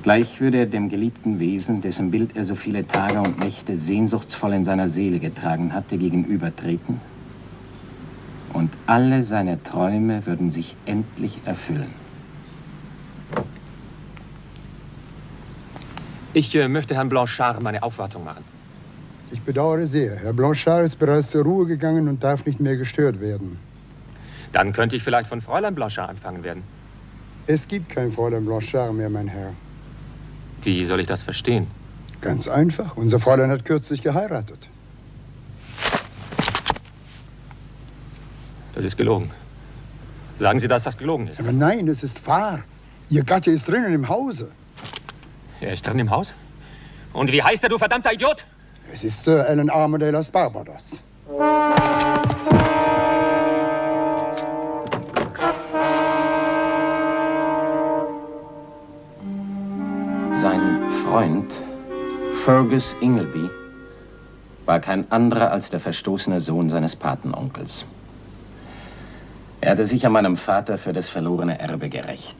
Gleich würde er dem geliebten Wesen, dessen Bild er so viele Tage und Nächte sehnsuchtsvoll in seiner Seele getragen hatte, gegenübertreten. Und alle seine Träume würden sich endlich erfüllen. Ich möchte Herrn Blanchard meine Aufwartung machen. Ich bedauere sehr. Herr Blanchard ist bereits zur Ruhe gegangen und darf nicht mehr gestört werden. Dann könnte ich vielleicht von Fräulein Blanchard anfangen werden. Es gibt kein Fräulein Blanchard mehr, mein Herr. Wie soll ich das verstehen? Ganz einfach. Unser Fräulein hat kürzlich geheiratet. Das ist gelogen. Sagen Sie, dass das gelogen ist? Aber nein, es ist wahr. Ihr Gatte ist drinnen im Hause. Er ist drin im Haus? Und wie heißt er, du verdammter Idiot? Es ist Sir Allan Armadale aus Barbados. Sein Freund, Fergus Ingleby, war kein anderer als der verstoßene Sohn seines Patenonkels. Er hatte sich an meinem Vater für das verlorene Erbe gerächt.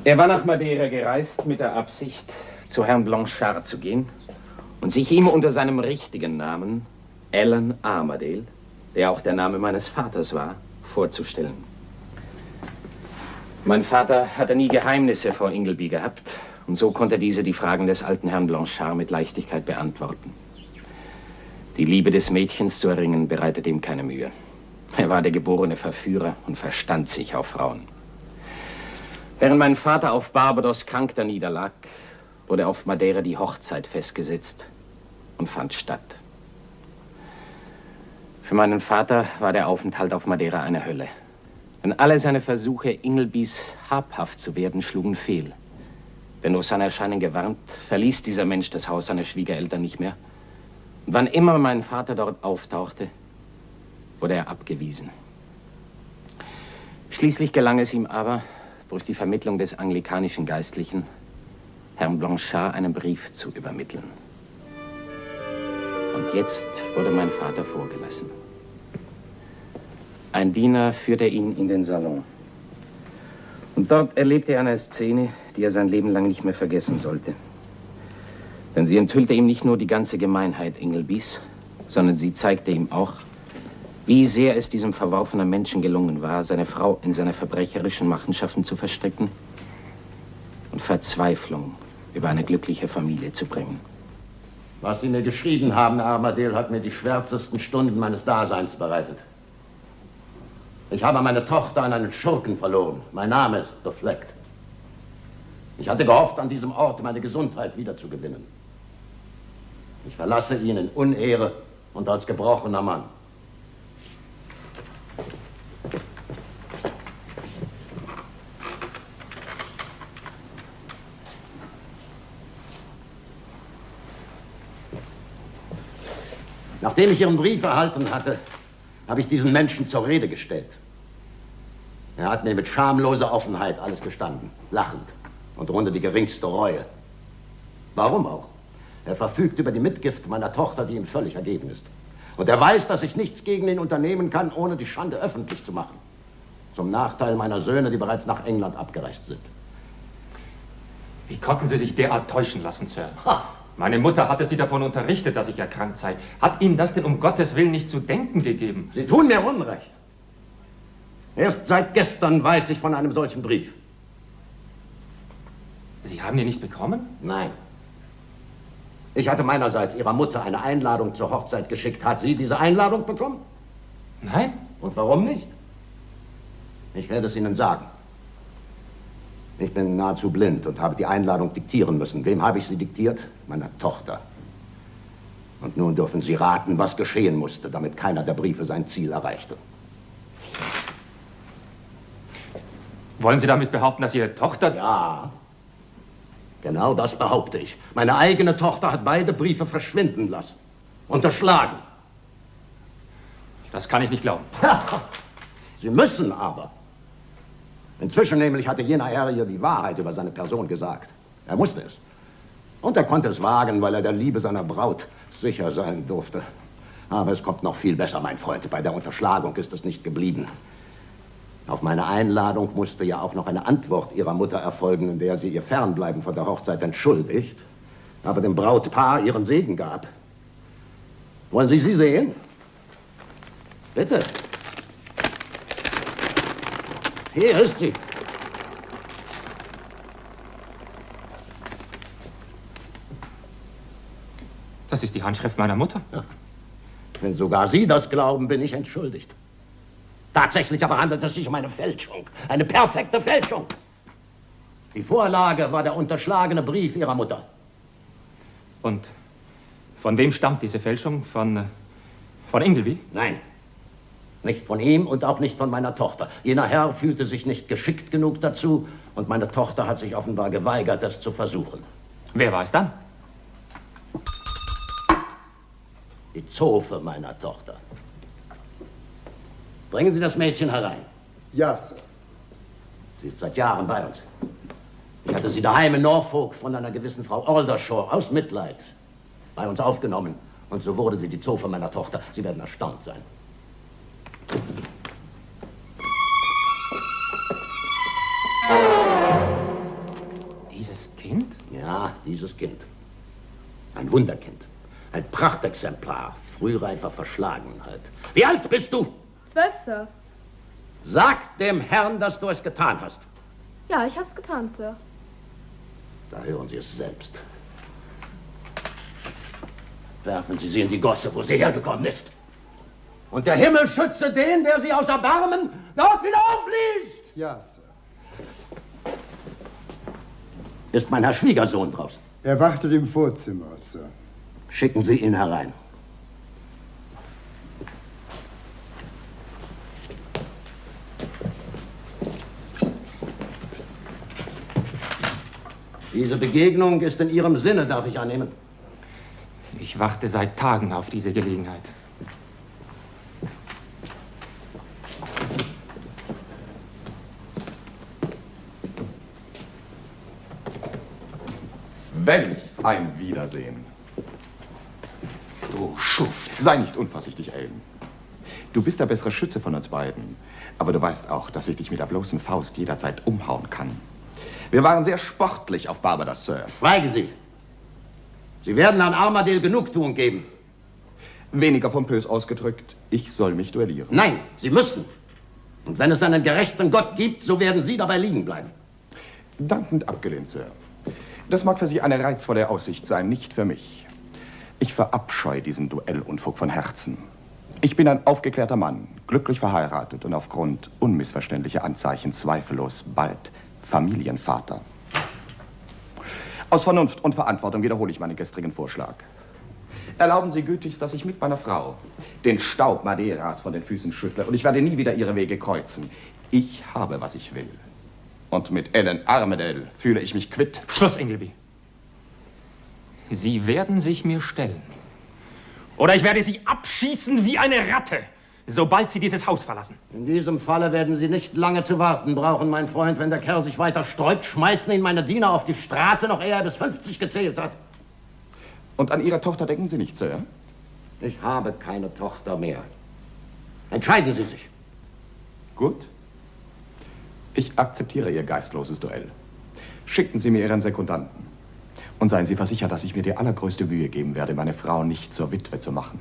Er war nach Madeira gereist mit der Absicht, zu Herrn Blanchard zu gehen und sich ihm unter seinem richtigen Namen, Allan Armadale, der auch der Name meines Vaters war, vorzustellen. Mein Vater hatte nie Geheimnisse vor Ingleby gehabt und so konnte dieser die Fragen des alten Herrn Blanchard mit Leichtigkeit beantworten. Die Liebe des Mädchens zu erringen bereitete ihm keine Mühe. Er war der geborene Verführer und verstand sich auf Frauen. Während mein Vater auf Barbados krank da niederlag, wurde auf Madeira die Hochzeit festgesetzt und fand statt. Für meinen Vater war der Aufenthalt auf Madeira eine Hölle. Denn alle seine Versuche, Ingelbys habhaft zu werden, schlugen fehl. Denn durch sein Erscheinen gewarnt, verließ dieser Mensch das Haus seiner Schwiegereltern nicht mehr. Und wann immer mein Vater dort auftauchte, wurde er abgewiesen. Schließlich gelang es ihm aber, durch die Vermittlung des anglikanischen Geistlichen, Herrn Blanchard einen Brief zu übermitteln. Und jetzt wurde mein Vater vorgelassen. Ein Diener führte ihn in den Salon. Und dort erlebte er eine Szene, die er sein Leben lang nicht mehr vergessen sollte. Denn sie enthüllte ihm nicht nur die ganze Gemeinheit Ingelbys, sondern sie zeigte ihm auch, wie sehr es diesem verworfenen Menschen gelungen war, seine Frau in seine verbrecherischen Machenschaften zu verstricken und Verzweiflung über eine glückliche Familie zu bringen. Was Sie mir geschrieben haben, Herr Armadale, hat mir die schwärzesten Stunden meines Daseins bereitet. Ich habe meine Tochter an einen Schurken verloren. Mein Name ist befleckt. Ich hatte gehofft, an diesem Ort meine Gesundheit wiederzugewinnen. Ich verlasse ihn in Unehre und als gebrochener Mann. Nachdem ich Ihren Brief erhalten hatte, habe ich diesen Menschen zur Rede gestellt. Er hat mir mit schamloser Offenheit alles gestanden, lachend und ohne die geringste Reue. Warum auch? Er verfügt über die Mitgift meiner Tochter, die ihm völlig ergeben ist. Und er weiß, dass ich nichts gegen ihn unternehmen kann, ohne die Schande öffentlich zu machen. Zum Nachteil meiner Söhne, die bereits nach England abgereist sind. Wie konnten Sie sich derart täuschen lassen, Sir? Meine Mutter hatte Sie davon unterrichtet, dass ich erkrankt sei. Hat Ihnen das denn um Gottes Willen nicht zu denken gegeben? Sie tun mir Unrecht. Erst seit gestern weiß ich von einem solchen Brief. Sie haben ihn nicht bekommen? Nein. Ich hatte meinerseits Ihrer Mutter eine Einladung zur Hochzeit geschickt. Hat sie diese Einladung bekommen? Nein. Und warum nicht? Ich werde es Ihnen sagen. Ich bin nahezu blind und habe die Einladung diktieren müssen. Wem habe ich sie diktiert? Meiner Tochter. Und nun dürfen Sie raten, was geschehen musste, damit keiner der Briefe sein Ziel erreichte. Wollen Sie damit behaupten, dass Ihre Tochter... Ja, genau das behaupte ich. Meine eigene Tochter hat beide Briefe verschwinden lassen. Unterschlagen. Das kann ich nicht glauben. Sie müssen aber. Inzwischen nämlich hatte jener Herr ihr die Wahrheit über seine Person gesagt. Er musste es. Und er konnte es wagen, weil er der Liebe seiner Braut sicher sein durfte. Aber es kommt noch viel besser, mein Freund. Bei der Unterschlagung ist es nicht geblieben. Auf meine Einladung musste ja auch noch eine Antwort ihrer Mutter erfolgen, in der sie ihr Fernbleiben von der Hochzeit entschuldigt, aber dem Brautpaar ihren Segen gab. Wollen Sie sie sehen? Bitte. Hier ist sie. Das ist die Handschrift meiner Mutter. Ja. Wenn sogar Sie das glauben, bin ich entschuldigt. Tatsächlich aber handelt es sich um eine Fälschung. Eine perfekte Fälschung. Die Vorlage war der unterschlagene Brief Ihrer Mutter. Und von wem stammt diese Fälschung? Von Ingleby? Nein. Nicht von ihm und auch nicht von meiner Tochter. Jener Herr fühlte sich nicht geschickt genug dazu und meine Tochter hat sich offenbar geweigert, das zu versuchen. Wer war es dann? Die Zofe meiner Tochter. Bringen Sie das Mädchen herein. Ja, Sir. Sie ist seit Jahren bei uns. Ich hatte sie daheim in Norfolk von einer gewissen Frau Aldershaw aus Mitleid bei uns aufgenommen. Und so wurde sie die Zofe meiner Tochter. Sie werden erstaunt sein. Dieses Kind? Ja, dieses Kind. Ein Wunderkind. Ein Prachtexemplar frühreifer Verschlagenheit. Wie alt bist du? 12, Sir. Sag dem Herrn, dass du es getan hast. Ja, ich hab's getan, Sir. Da hören Sie es selbst. Werfen Sie sie in die Gosse, wo sie hergekommen ist. Und der Himmel schütze den, der sie aus Erbarmen dort wieder aufliest. Ja, Sir. Ist mein Herr Schwiegersohn draußen? Er wartet im Vorzimmer, Sir. Schicken Sie ihn herein. Diese Begegnung ist in Ihrem Sinne, darf ich annehmen. Ich warte seit Tagen auf diese Gelegenheit. Welch ein Wiedersehen. Du Schuft. Sei nicht unvorsichtig, Ellen. Du bist der bessere Schütze von uns beiden. Aber du weißt auch, dass ich dich mit der bloßen Faust jederzeit umhauen kann. Wir waren sehr sportlich auf Barbados, Sir. Schweigen Sie. Sie werden Herrn Armadale Genugtuung geben. Weniger pompös ausgedrückt, ich soll mich duellieren. Nein, Sie müssen. Und wenn es einen gerechten Gott gibt, so werden Sie dabei liegen bleiben. Dankend abgelehnt, Sir. Das mag für Sie eine reizvolle Aussicht sein, nicht für mich. Ich verabscheue diesen Duellunfug von Herzen. Ich bin ein aufgeklärter Mann, glücklich verheiratet und aufgrund unmissverständlicher Anzeichen zweifellos bald Familienvater. Aus Vernunft und Verantwortung wiederhole ich meinen gestrigen Vorschlag. Erlauben Sie gütigst, dass ich mit meiner Frau den Staub Madeiras von den Füßen schüttle und ich werde nie wieder Ihre Wege kreuzen. Ich habe, was ich will. Und mit Ellen Armadale fühle ich mich quitt. Schluss, Ingleby. Sie werden sich mir stellen. Oder ich werde Sie abschießen wie eine Ratte, sobald Sie dieses Haus verlassen. In diesem Falle werden Sie nicht lange zu warten brauchen, mein Freund. Wenn der Kerl sich weiter sträubt, schmeißen ihn meine Diener auf die Straße, noch ehe er bis 50 gezählt hat. Und an Ihre Tochter denken Sie nicht, Sir? Ich habe keine Tochter mehr. Entscheiden Sie sich. Gut. Ich akzeptiere Ihr geistloses Duell. Schicken Sie mir Ihren Sekundanten. Und seien Sie versichert, dass ich mir die allergrößte Mühe geben werde, meine Frau nicht zur Witwe zu machen.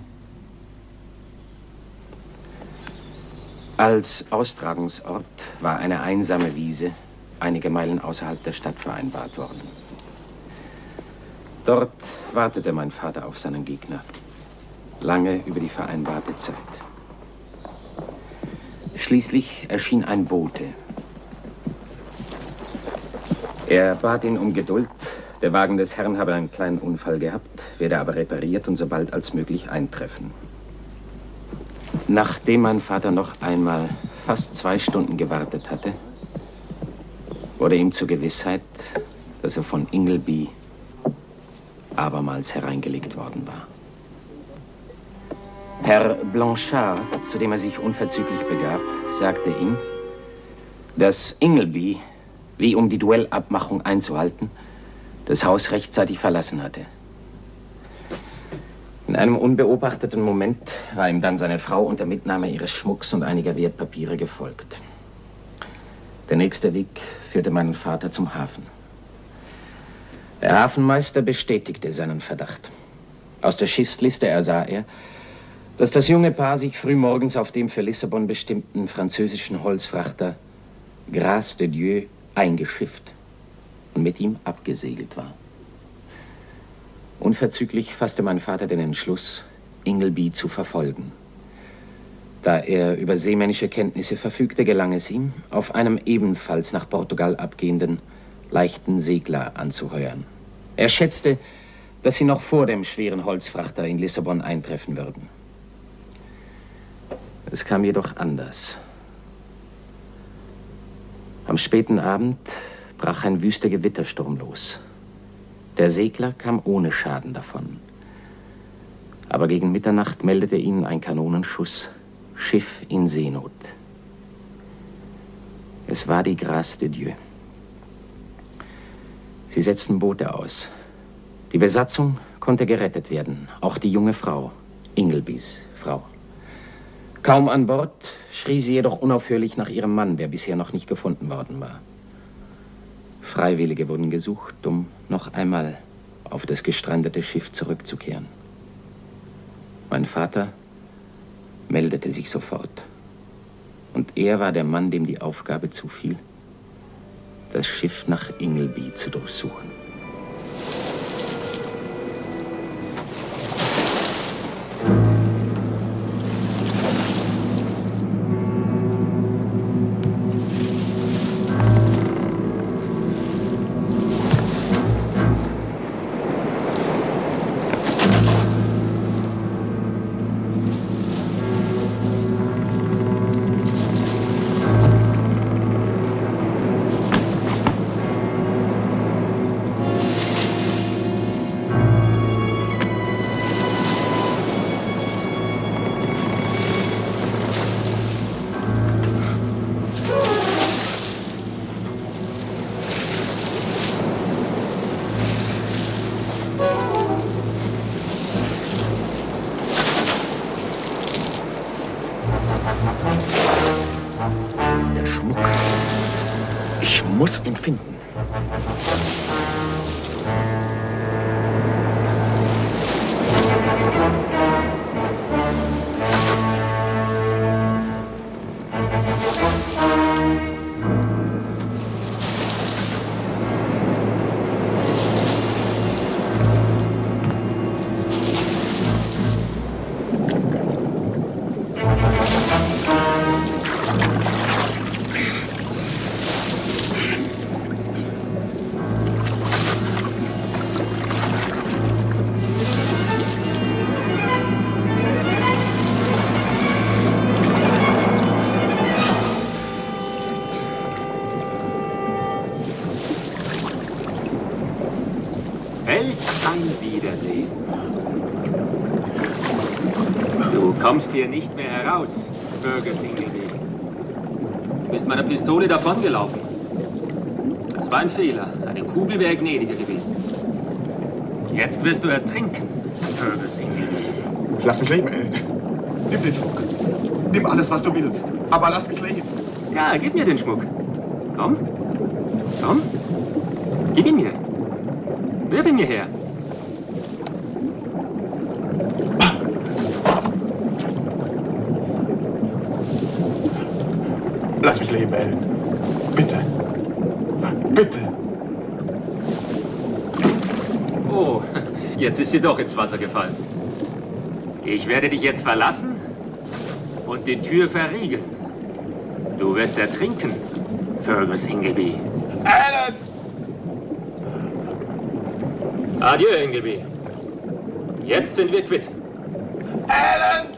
Als Austragungsort war eine einsame Wiese einige Meilen außerhalb der Stadt vereinbart worden. Dort wartete mein Vater auf seinen Gegner. Lange über die vereinbarte Zeit. Schließlich erschien ein Bote. Er bat ihn um Geduld. Der Wagen des Herrn habe einen kleinen Unfall gehabt, werde aber repariert und so bald als möglich eintreffen. Nachdem mein Vater noch einmal fast 2 Stunden gewartet hatte, wurde ihm zur Gewissheit, dass er von Ingleby abermals hereingelegt worden war. Herr Blanchard, zu dem er sich unverzüglich begab, sagte ihm, dass Ingleby, wie um die Duellabmachung einzuhalten, das Haus rechtzeitig verlassen hatte. In einem unbeobachteten Moment war ihm dann seine Frau unter Mitnahme ihres Schmucks und einiger Wertpapiere gefolgt. Der nächste Weg führte meinen Vater zum Hafen. Der Hafenmeister bestätigte seinen Verdacht. Aus der Schiffsliste ersah er, dass das junge Paar sich frühmorgens auf dem für Lissabon bestimmten französischen Holzfrachter Grâce de Dieu eingeschifft und mit ihm abgesegelt war. Unverzüglich fasste mein Vater den Entschluss, Ingleby zu verfolgen. Da er über seemännische Kenntnisse verfügte, gelang es ihm, auf einem ebenfalls nach Portugal abgehenden, leichten Segler anzuheuern. Er schätzte, dass sie noch vor dem schweren Holzfrachter in Lissabon eintreffen würden. Es kam jedoch anders. Am späten Abend brach ein wüster Gewittersturm los. Der Segler kam ohne Schaden davon. Aber gegen Mitternacht meldete ihnen ein Kanonenschuss: Schiff in Seenot. Es war die Grâce de Dieu. Sie setzten Boote aus. Die Besatzung konnte gerettet werden, auch die junge Frau, Inglebys Frau. Kaum an Bord schrie sie jedoch unaufhörlich nach ihrem Mann, der bisher noch nicht gefunden worden war. Freiwillige wurden gesucht, um noch einmal auf das gestrandete Schiff zurückzukehren. Mein Vater meldete sich sofort. Und er war der Mann, dem die Aufgabe zufiel, das Schiff nach Ingleby zu durchsuchen. Der Schmuck. Ich muss ihn finden. Du kommst hier nicht mehr heraus, Fergus Ingleby. Du bist meiner Pistole davongelaufen. Das war ein Fehler. Eine Kugel wäre gnädiger gewesen. Jetzt wirst du ertrinken, Fergus Ingleby. Lass mich leben, Ellen. Nimm den Schmuck. Nimm alles, was du willst. Aber lass mich leben. Ja, gib mir den Schmuck. Komm. Komm. Gib ihn mir. Wirf ihn mir her. Lass mich leben, Ellen. Bitte. Bitte. Oh, jetzt ist sie doch ins Wasser gefallen. Ich werde dich jetzt verlassen und die Tür verriegeln. Du wirst ertrinken, Fergus Ingleby. Ellen! Adieu, Ingleby. Jetzt sind wir quitt. Ellen!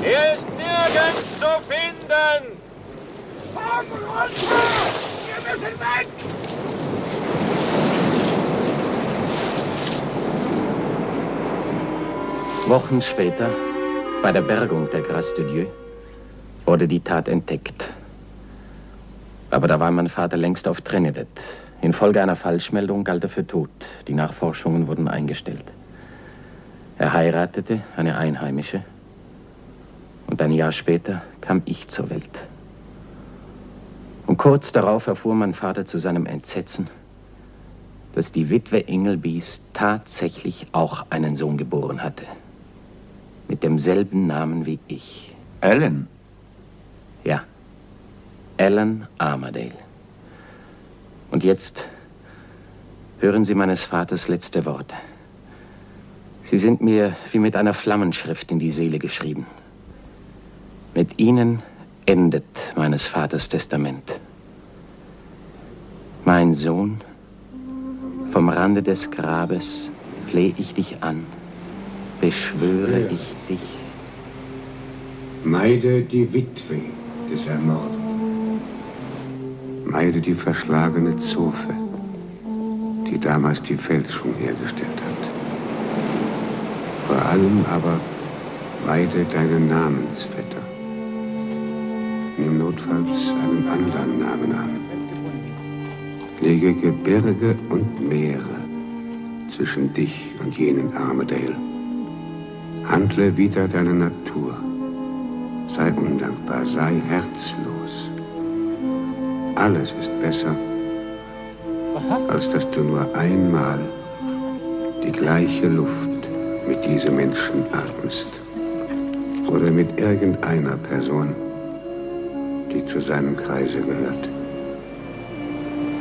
Er ist nirgends zu finden! Augen runter! Wir müssen weg! Wochen später, bei der Bergung der Grâce de Dieu, wurde die Tat entdeckt. Aber da war mein Vater längst auf Trinidad. Infolge einer Falschmeldung galt er für tot. Die Nachforschungen wurden eingestellt. Er heiratete eine Einheimische. Und ein Jahr später kam ich zur Welt. Und kurz darauf erfuhr mein Vater zu seinem Entsetzen, dass die Witwe Inglebys tatsächlich auch einen Sohn geboren hatte. Mit demselben Namen wie ich. Alan? Ja. Alan Armadale. Und jetzt hören Sie meines Vaters letzte Worte. Sie sind mir wie mit einer Flammenschrift in die Seele geschrieben. Mit ihnen endet meines Vaters Testament. Mein Sohn, vom Rande des Grabes flehe ich dich an, beschwöre ich dich. Meide die Witwe des Ermordeten. Meide die verschlagene Zofe, die damals die Fälschung hergestellt hat. Vor allem aber meide deinen Namensvetter. Nimm notfalls einen anderen Namen an. Lege Gebirge und Meere zwischen dich und jenen Armadale. Handle wider deine Natur. Sei undankbar, sei herzlos. Alles ist besser, als dass du nur einmal die gleiche Luft mit diesem Menschen atmest. Oder mit irgendeiner Person, die zu seinem Kreise gehört.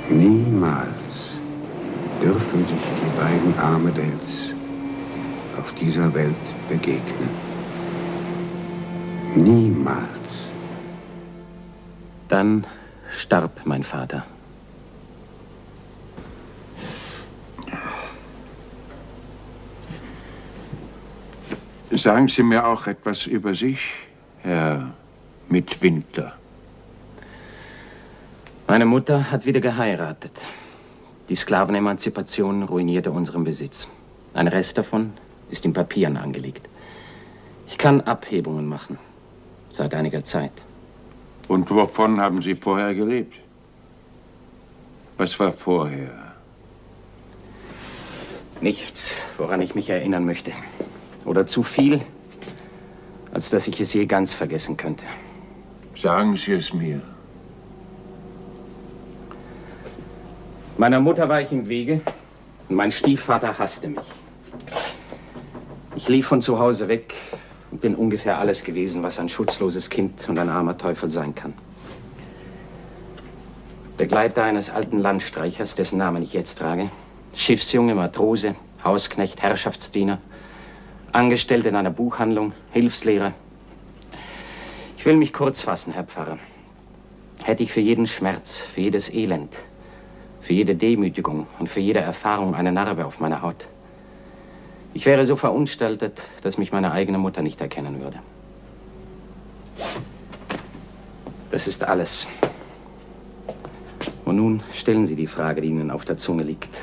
Niemals dürfen sich die beiden Armadales auf dieser Welt begegnen. Niemals. Dann starb mein Vater. Sagen Sie mir auch etwas über sich, Herr Midwinter. Meine Mutter hat wieder geheiratet. Die Sklavenemanzipation ruinierte unseren Besitz. Ein Rest davon ist in Papieren angelegt. Ich kann Abhebungen machen. Seit einiger Zeit. Und wovon haben Sie vorher gelebt? Was war vorher? Nichts, woran ich mich erinnern möchte. Oder zu viel, als dass ich es je ganz vergessen könnte. Sagen Sie es mir. Meiner Mutter war ich im Wege und mein Stiefvater hasste mich. Ich lief von zu Hause weg und bin ungefähr alles gewesen, was ein schutzloses Kind und ein armer Teufel sein kann. Begleiter eines alten Landstreichers, dessen Namen ich jetzt trage. Schiffsjunge, Matrose, Hausknecht, Herrschaftsdiener, Angestellter in einer Buchhandlung, Hilfslehrer. Ich will mich kurz fassen, Herr Pfarrer. Hätte ich für jeden Schmerz, für jedes Elend, für jede Demütigung und für jede Erfahrung eine Narbe auf meiner Haut. Ich wäre so verunstaltet, dass mich meine eigene Mutter nicht erkennen würde. Das ist alles. Und nun stellen Sie die Frage, die Ihnen auf der Zunge liegt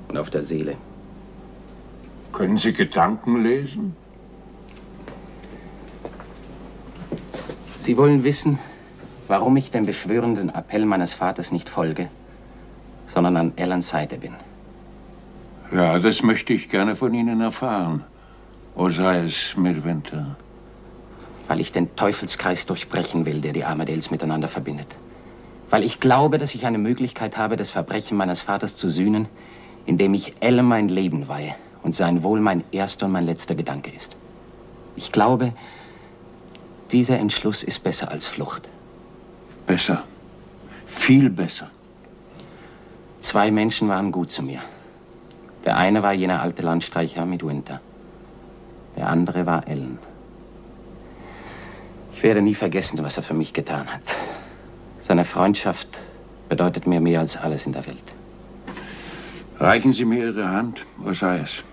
und auf der Seele. Können Sie Gedanken lesen? Sie wollen wissen, warum ich dem beschwörenden Appell meines Vaters nicht folge, sondern an Ellens Seite bin. Ja, das möchte ich gerne von Ihnen erfahren. Ozias Midwinter. Weil ich den Teufelskreis durchbrechen will, der die Armadales miteinander verbindet. Weil ich glaube, dass ich eine Möglichkeit habe, das Verbrechen meines Vaters zu sühnen, indem ich Ellen mein Leben weihe und sein Wohl mein erster und mein letzter Gedanke ist. Ich glaube, dieser Entschluss ist besser als Flucht. Besser. Viel besser. 2 Menschen waren gut zu mir. Der eine war jener alte Landstreicher Midwinter. Der andere war Ellen. Ich werde nie vergessen, was er für mich getan hat. Seine Freundschaft bedeutet mir mehr als alles in der Welt. Reichen Sie mir Ihre Hand, Ozias.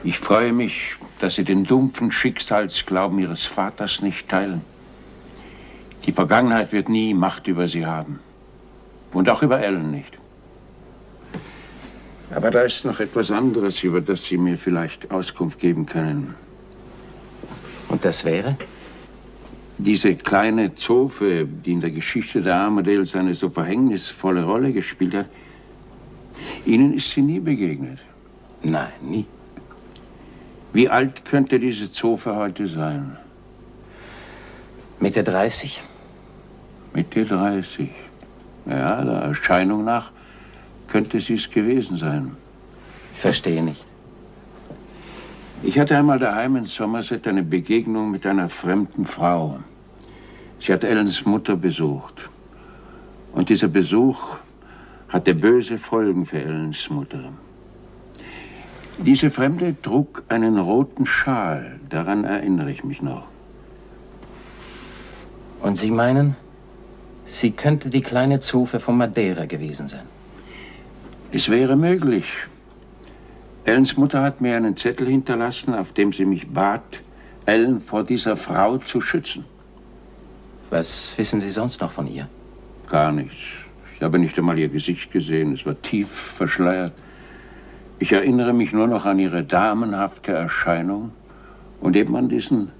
Ich freue mich, dass Sie den dumpfen Schicksalsglauben Ihres Vaters nicht teilen. Die Vergangenheit wird nie Macht über Sie haben. Und auch über Ellen nicht. Aber da ist noch etwas anderes, über das Sie mir vielleicht Auskunft geben können. Und das wäre? Diese kleine Zofe, die in der Geschichte der Armadales eine so verhängnisvolle Rolle gespielt hat, Ihnen ist sie nie begegnet? Nein, nie. Wie alt könnte diese Zofe heute sein? Mitte 30. Mitte 30. Ja, der Erscheinung nach könnte sie es gewesen sein. Ich verstehe nicht. Ich hatte einmal daheim in Somerset eine Begegnung mit einer fremden Frau. Sie hat Ellens Mutter besucht. Und dieser Besuch hatte böse Folgen für Ellens Mutter. Diese Fremde trug einen roten Schal. Daran erinnere ich mich noch. Und Sie meinen, sie könnte die kleine Zofe von Madeira gewesen sein? Es wäre möglich. Ellens Mutter hat mir einen Zettel hinterlassen, auf dem sie mich bat, Ellen vor dieser Frau zu schützen. Was wissen Sie sonst noch von ihr? Gar nichts. Ich habe nicht einmal ihr Gesicht gesehen. Es war tief verschleiert. Ich erinnere mich nur noch an ihre damenhafte Erscheinung und eben an diesen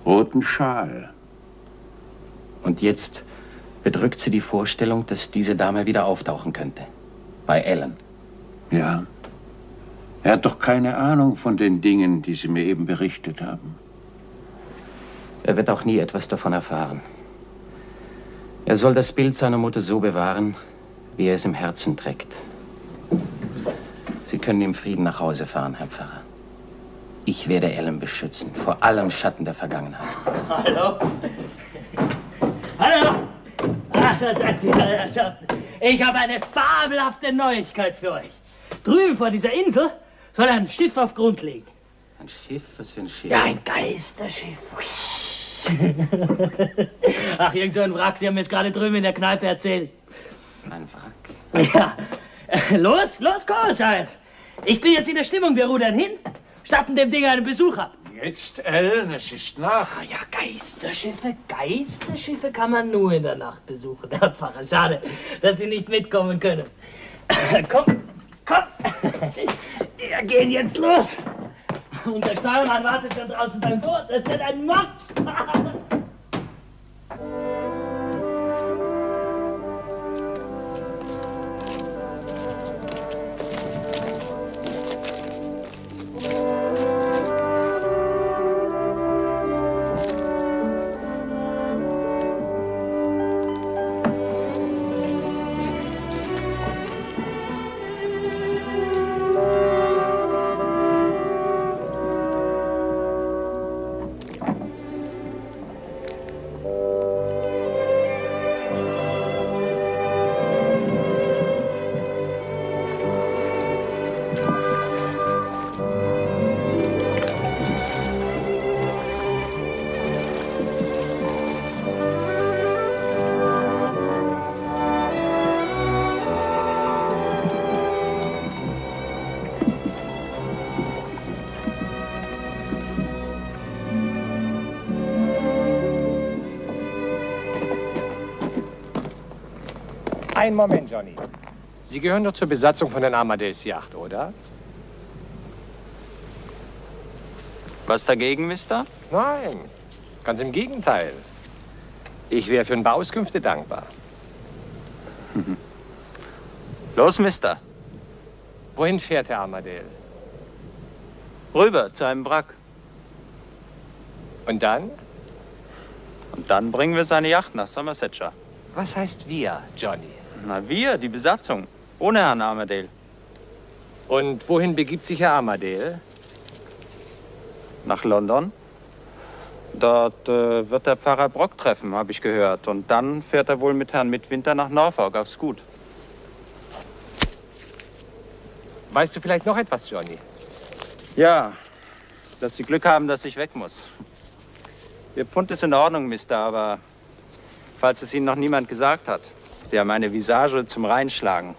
roten Schal. Und jetzt bedrückt Sie die Vorstellung, dass diese Dame wieder auftauchen könnte. Bei Ellen. Ja. Er hat doch keine Ahnung von den Dingen, die Sie mir eben berichtet haben. Er wird auch nie etwas davon erfahren. Er soll das Bild seiner Mutter so bewahren, wie er es im Herzen trägt. Sie können im Frieden nach Hause fahren, Herr Pfarrer. Ich werde Ellen beschützen, vor allem Schatten der Vergangenheit. Hallo? Hallo? Ach, da seid ihr. Ich habe eine fabelhafte Neuigkeit für euch. Drüben vor dieser Insel soll ein Schiff auf Grund liegen. Ein Schiff? Was für ein Schiff? Ja, ein Geisterschiff. Ach, irgend so ein Wrack. Sie haben mir es gerade drüben in der Kneipe erzählt. Ein Wrack? Ja. Los, Ozias. Ich bin jetzt in der Stimmung. Wir rudern hin, statten dem Ding einen Besuch ab. Jetzt, Ellen, es ist Nacht. Ja, Geisterschiffe kann man nur in der Nacht besuchen, Herr Pfarrer. Schade, dass Sie nicht mitkommen können. Komm. Wir gehen jetzt los. Und der Steuermann wartet schon draußen beim Boot. Es wird ein Mordspaß. Einen Moment, Johnny. Sie gehören doch zur Besatzung von der Amadeus Yacht, oder? Was dagegen, Mister? Nein, ganz im Gegenteil. Ich wäre für ein paar Auskünfte dankbar. Los, Mister. Wohin fährt Herr Armadale? Rüber zu einem Wrack. Und dann? Und dann bringen wir seine Yacht nach Somersetshire. Was heißt wir, Johnny? Na, wir, die Besatzung. Ohne Herrn Armadale. Und wohin begibt sich Herr Armadale? Nach London. Dort wird der Pfarrer Brock treffen, habe ich gehört. Und dann fährt er wohl mit Herrn Midwinter nach Norfolk aufs Gut. Weißt du vielleicht noch etwas, Johnny? Ja, dass Sie Glück haben, dass ich weg muss. Ihr Pfund ist in Ordnung, Mister, aber falls es Ihnen noch niemand gesagt hat, Sie haben eine Visage zum Reinschlagen.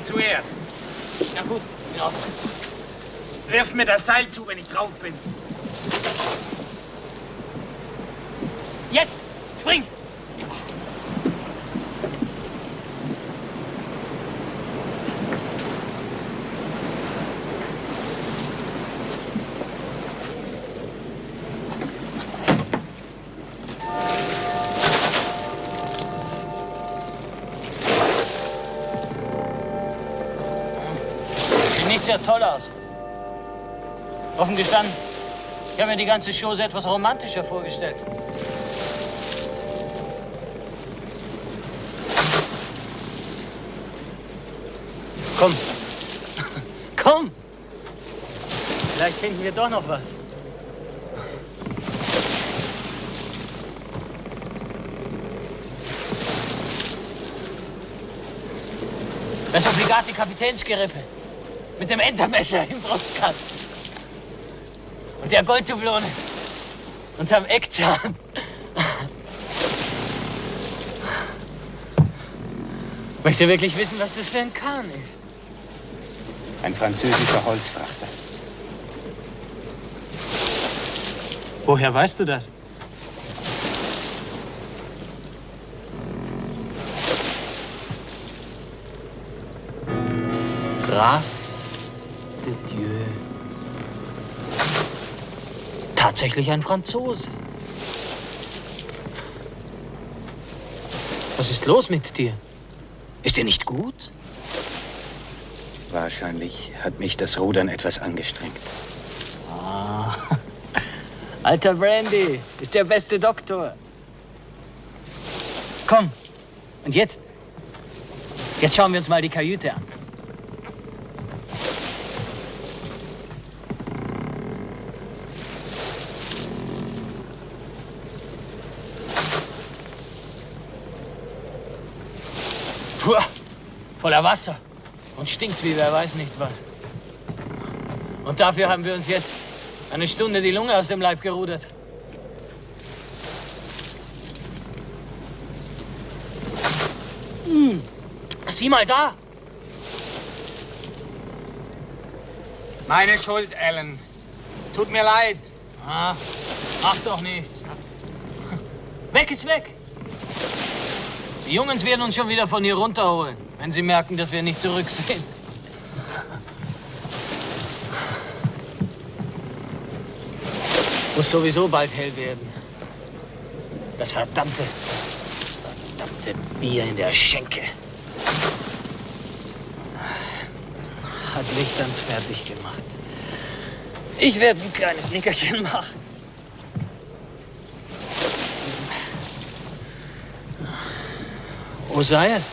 Zuerst. Na gut, in Ordnung. Wirf mir das Seil zu, wenn ich drauf bin. Jetzt! Spring! Sieht ja toll aus. Offen gestanden, ich habe mir die ganze Chose etwas romantischer vorgestellt. Komm. Komm! Vielleicht finden wir doch noch was. Das obligate Kapitänsgerippe. Mit dem Entermesser im Brustkasten. Und der Golddublone unterm Eckzahn. Möchte wirklich wissen, was das für ein Kahn ist. Ein französischer Holzfrachter. Woher weißt du das? Grâce de Dieu. Tatsächlich ein Franzose. Was ist los mit dir? Ist dir nicht gut? Wahrscheinlich hat mich das Rudern etwas angestrengt. Ah, alter Brandy ist der beste Doktor. Komm, und jetzt? Jetzt schauen wir uns mal die Kajüte an. Puh, voller Wasser und stinkt wie wer weiß nicht was. Und dafür haben wir uns jetzt eine Stunde die Lunge aus dem Leib gerudert. Sieh mal da! Meine Schuld, Alan. Tut mir leid. Ah, macht doch nichts. Weg ist weg. Die Jungs werden uns schon wieder von hier runterholen, wenn sie merken, dass wir nicht zurück sind. Muss sowieso bald hell werden. Das verdammte Bier in der Schenke hat Licht ganz fertig gemacht. Ich werde ein kleines Nickerchen machen. Osias,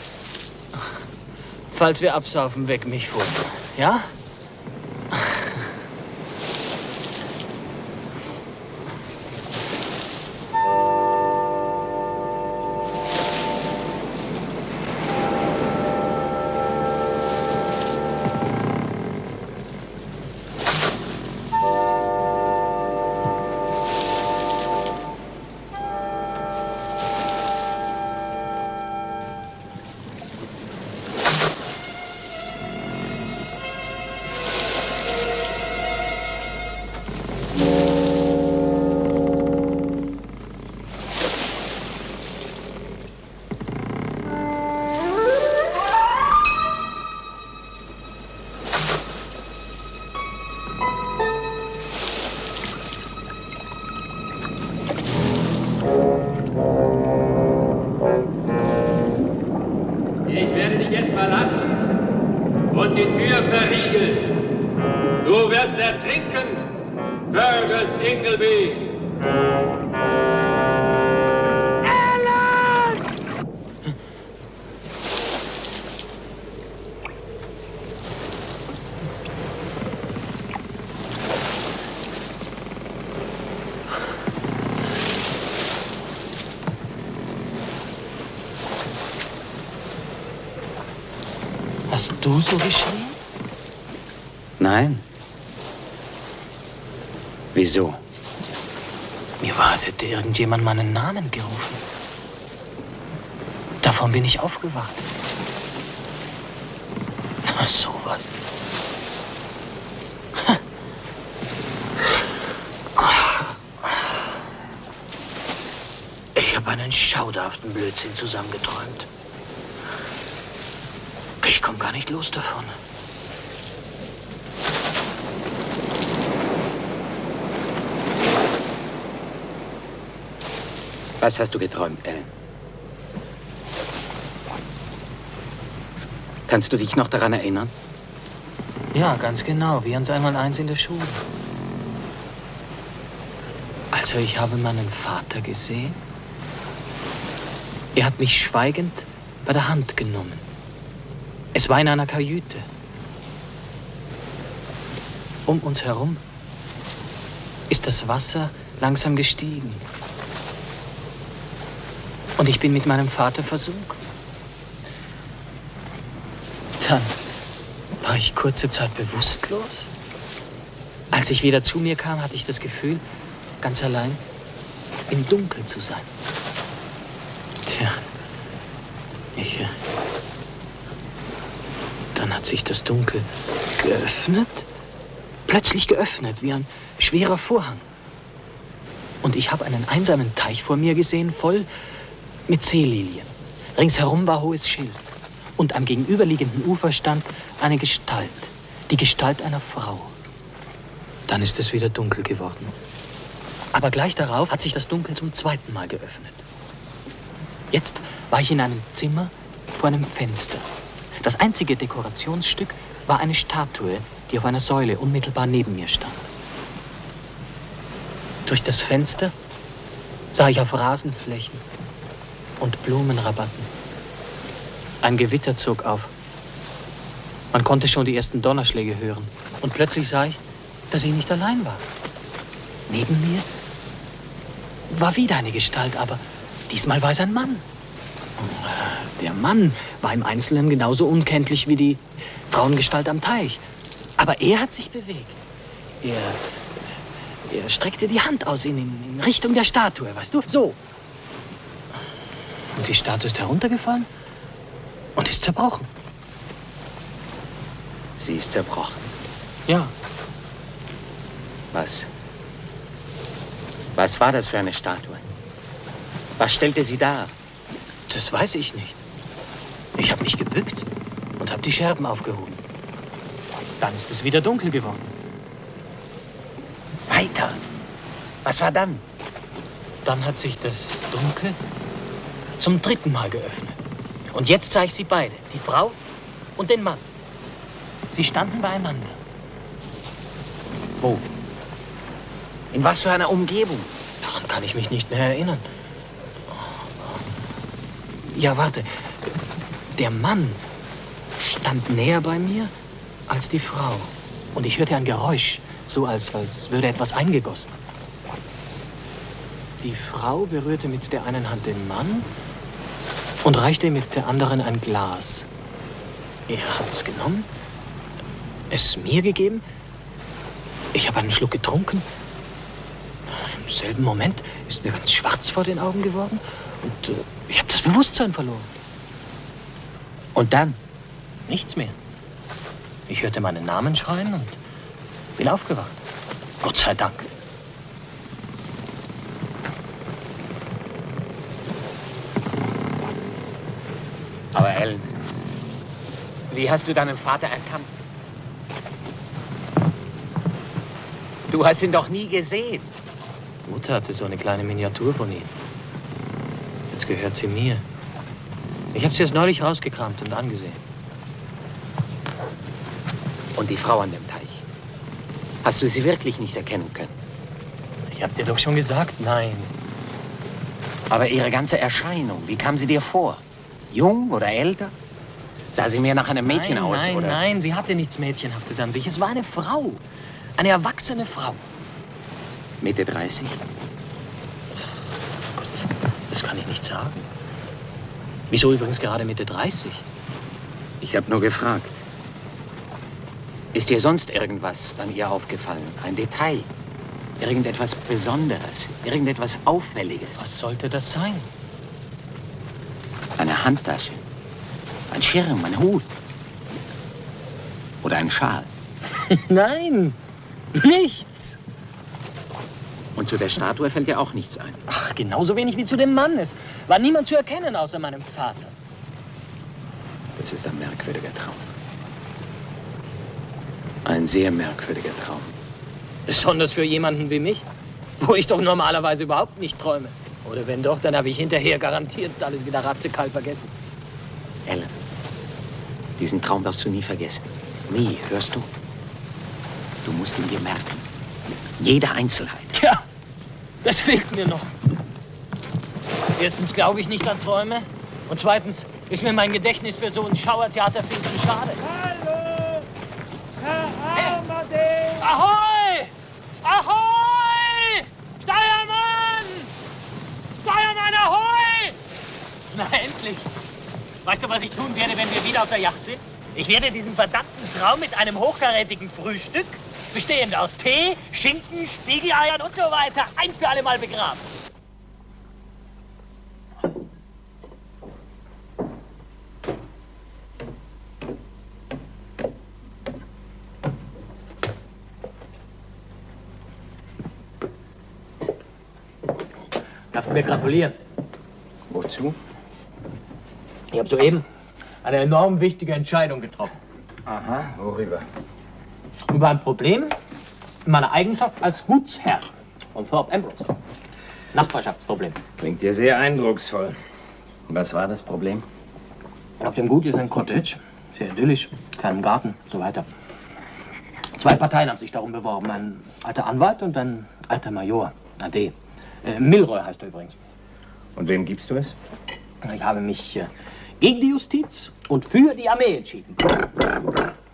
falls wir absaufen, weck mich vor. Ja? Hast du so geschrien? Nein. Wieso? Mir war, als hätte irgendjemand meinen Namen gerufen. Davon bin ich aufgewacht. Na, sowas. Ich habe einen schauderhaften Blödsinn zusammengeträumt. Ich komme gar nicht los davon. Was hast du geträumt, Ellen? Kannst du dich noch daran erinnern? Ja, ganz genau, wie ans Einmaleins in der Schule. Also, ich habe meinen Vater gesehen. Er hat mich schweigend bei der Hand genommen. Es war in einer Kajüte. Um uns herum ist das Wasser langsam gestiegen. Und ich bin mit meinem Vater versunken. Dann war ich kurze Zeit bewusstlos. Als ich wieder zu mir kam, hatte ich das Gefühl, ganz allein im Dunkeln zu sein. Tja, dann hat sich das Dunkel geöffnet, plötzlich geöffnet, wie ein schwerer Vorhang. Und ich habe einen einsamen Teich vor mir gesehen, voll mit Seelilien. Ringsherum war hohes Schilf. Und am gegenüberliegenden Ufer stand eine Gestalt, die Gestalt einer Frau. Dann ist es wieder dunkel geworden. Aber gleich darauf hat sich das Dunkel zum zweiten Mal geöffnet. Jetzt war ich in einem Zimmer vor einem Fenster. Das einzige Dekorationsstück war eine Statue, die auf einer Säule unmittelbar neben mir stand. Durch das Fenster sah ich auf Rasenflächen und Blumenrabatten. Ein Gewitter zog auf. Man konnte schon die ersten Donnerschläge hören. Und plötzlich sah ich, dass ich nicht allein war. Neben mir war wieder eine Gestalt, aber diesmal war es ein Mann. Der Mann war im Einzelnen genauso unkenntlich wie die Frauengestalt am Teich. Aber er hat sich bewegt. Er streckte die Hand aus in Richtung der Statue, weißt du? So. Und die Statue ist heruntergefallen und ist zerbrochen. Sie ist zerbrochen? Ja. Was? Was war das für eine Statue? Was stellte sie dar? Das weiß ich nicht. Ich habe mich gebückt und habe die Scherben aufgehoben. Dann ist es wieder dunkel geworden. Weiter. Was war dann? Dann hat sich das Dunkel zum 3. Mal geöffnet. Und jetzt sah ich sie beide, die Frau und den Mann. Sie standen beieinander. Wo? In was für einer Umgebung? Daran kann ich mich nicht mehr erinnern. Ja, warte. Der Mann stand näher bei mir als die Frau. Und ich hörte ein Geräusch, so als würde etwas eingegossen. Die Frau berührte mit der einen Hand den Mann und reichte mit der anderen ein Glas. Er hat es genommen, es mir gegeben. Ich habe einen Schluck getrunken. Im selben Moment ist mir ganz schwarz vor den Augen geworden und ich habe das Bewusstsein verloren. Und dann? Nichts mehr. Ich hörte meinen Namen schreien und bin aufgewacht. Gott sei Dank. Aber Ellen, wie hast du deinen Vater erkannt? Du hast ihn doch nie gesehen. Mutter hatte so eine kleine Miniatur von ihm. Jetzt gehört sie mir. Ich habe sie erst neulich rausgekramt und angesehen. Und die Frau an dem Teich? Hast du sie wirklich nicht erkennen können? Ich habe dir doch schon gesagt, nein. Aber ihre ganze Erscheinung, wie kam sie dir vor? Jung oder älter? Sah sie mehr nach einem Mädchen aus, nein, oder? Nein, sie hatte nichts Mädchenhaftes an sich. Es war eine Frau. Eine erwachsene Frau. Mitte 30? Gott, das kann ich nicht sagen. Wieso übrigens gerade Mitte 30? Ich habe nur gefragt. Ist dir sonst irgendwas an ihr aufgefallen? Ein Detail? Irgendetwas Besonderes? Irgendetwas Auffälliges? Was sollte das sein? Eine Handtasche? Ein Schirm, ein Hut? Oder ein Schal? Nein, nichts. Und zu der Statue fällt dir auch nichts ein? Ach, genauso wenig wie zu dem Mann. Es war niemand zu erkennen außer meinem Vater. Das ist ein merkwürdiger Traum. Ein sehr merkwürdiger Traum. Besonders für jemanden wie mich, wo ich doch normalerweise überhaupt nicht träume. Oder wenn doch, dann habe ich hinterher garantiert alles wieder ratzekalt vergessen. Ellen, diesen Traum wirst du nie vergessen. Nie, hörst du? Du musst ihn dir merken. Jede Einzelheit. Tja, das fehlt mir noch. Erstens glaube ich nicht an Träume. Und zweitens ist mir mein Gedächtnis für so ein Schauertheater viel zu schade. Hallo! Herr Armadale! Ahoi! Ahoi! Steuermann! Steuermann, ahoi! Na, endlich! Weißt du, was ich tun werde, wenn wir wieder auf der Yacht sind? Ich werde diesen verdammten Traum mit einem hochkarätigen Frühstück, bestehend aus Tee, Schinken, Spiegeleiern und so weiter, ein für alle Mal begraben. Darfst du mir gratulieren? Wozu? Ich habe soeben eine enorm wichtige Entscheidung getroffen. Aha, worüber? Über ein Problem in meiner Eigenschaft als Gutsherr von Thorpe Ambrose. Nachbarschaftsproblem. Klingt dir sehr eindrucksvoll. Was war das Problem? Auf dem Gut ist ein Cottage, sehr idyllisch, kleinen Garten und so weiter. 2 Parteien haben sich darum beworben, ein alter Anwalt und ein alter Major, AD. Milroy heißt er übrigens. Und wem gibst du es? Ich habe mich gegen die Justiz und für die Armee entschieden.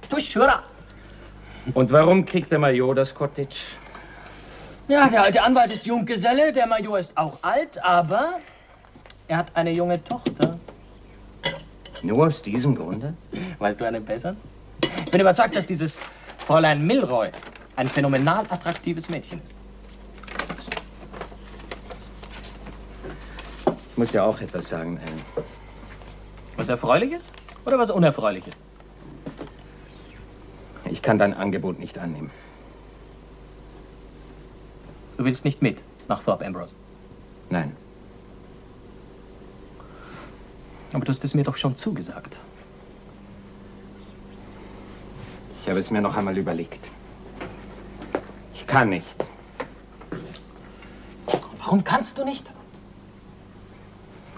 Durch, hurra! Und warum kriegt der Major das Cottage? Ja, der alte Anwalt ist Junggeselle, der Major ist auch alt, aber er hat eine junge Tochter. Nur aus diesem Grunde? Weißt du einen besseren? Ich bin überzeugt, dass dieses Fräulein Milroy ein phänomenal attraktives Mädchen ist. Ich muss ja auch etwas sagen, Ellen. Was Erfreuliches oder was Unerfreuliches? Ich kann dein Angebot nicht annehmen. Du willst nicht mit nach Thorpe Ambrose? Nein. Aber du hast es mir doch schon zugesagt. Ich habe es mir noch einmal überlegt. Ich kann nicht. Warum kannst du nicht?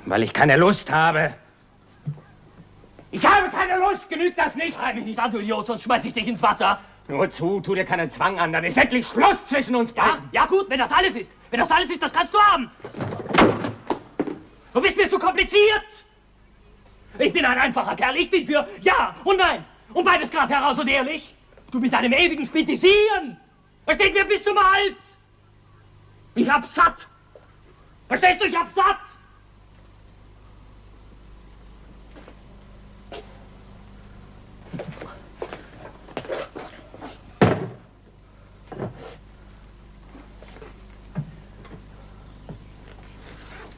Weil ich keine Lust habe. Ich habe keine Lust, genügt das nicht? Schrei mich nicht an, du Idiot, sonst schmeiß ich dich ins Wasser. Nur zu, tu dir keinen Zwang an, dann ist endlich Schluss zwischen uns beiden. Ja gut, wenn das alles ist. Wenn das alles ist, das kannst du haben. Du bist mir zu kompliziert. Ich bin ein einfacher Kerl, ich bin für Ja und Nein. Und beides gerade heraus und ehrlich. Du mit deinem ewigen Spitisieren. Das steht mir bis zum Hals. Ich hab's satt. Verstehst du, ich hab's satt.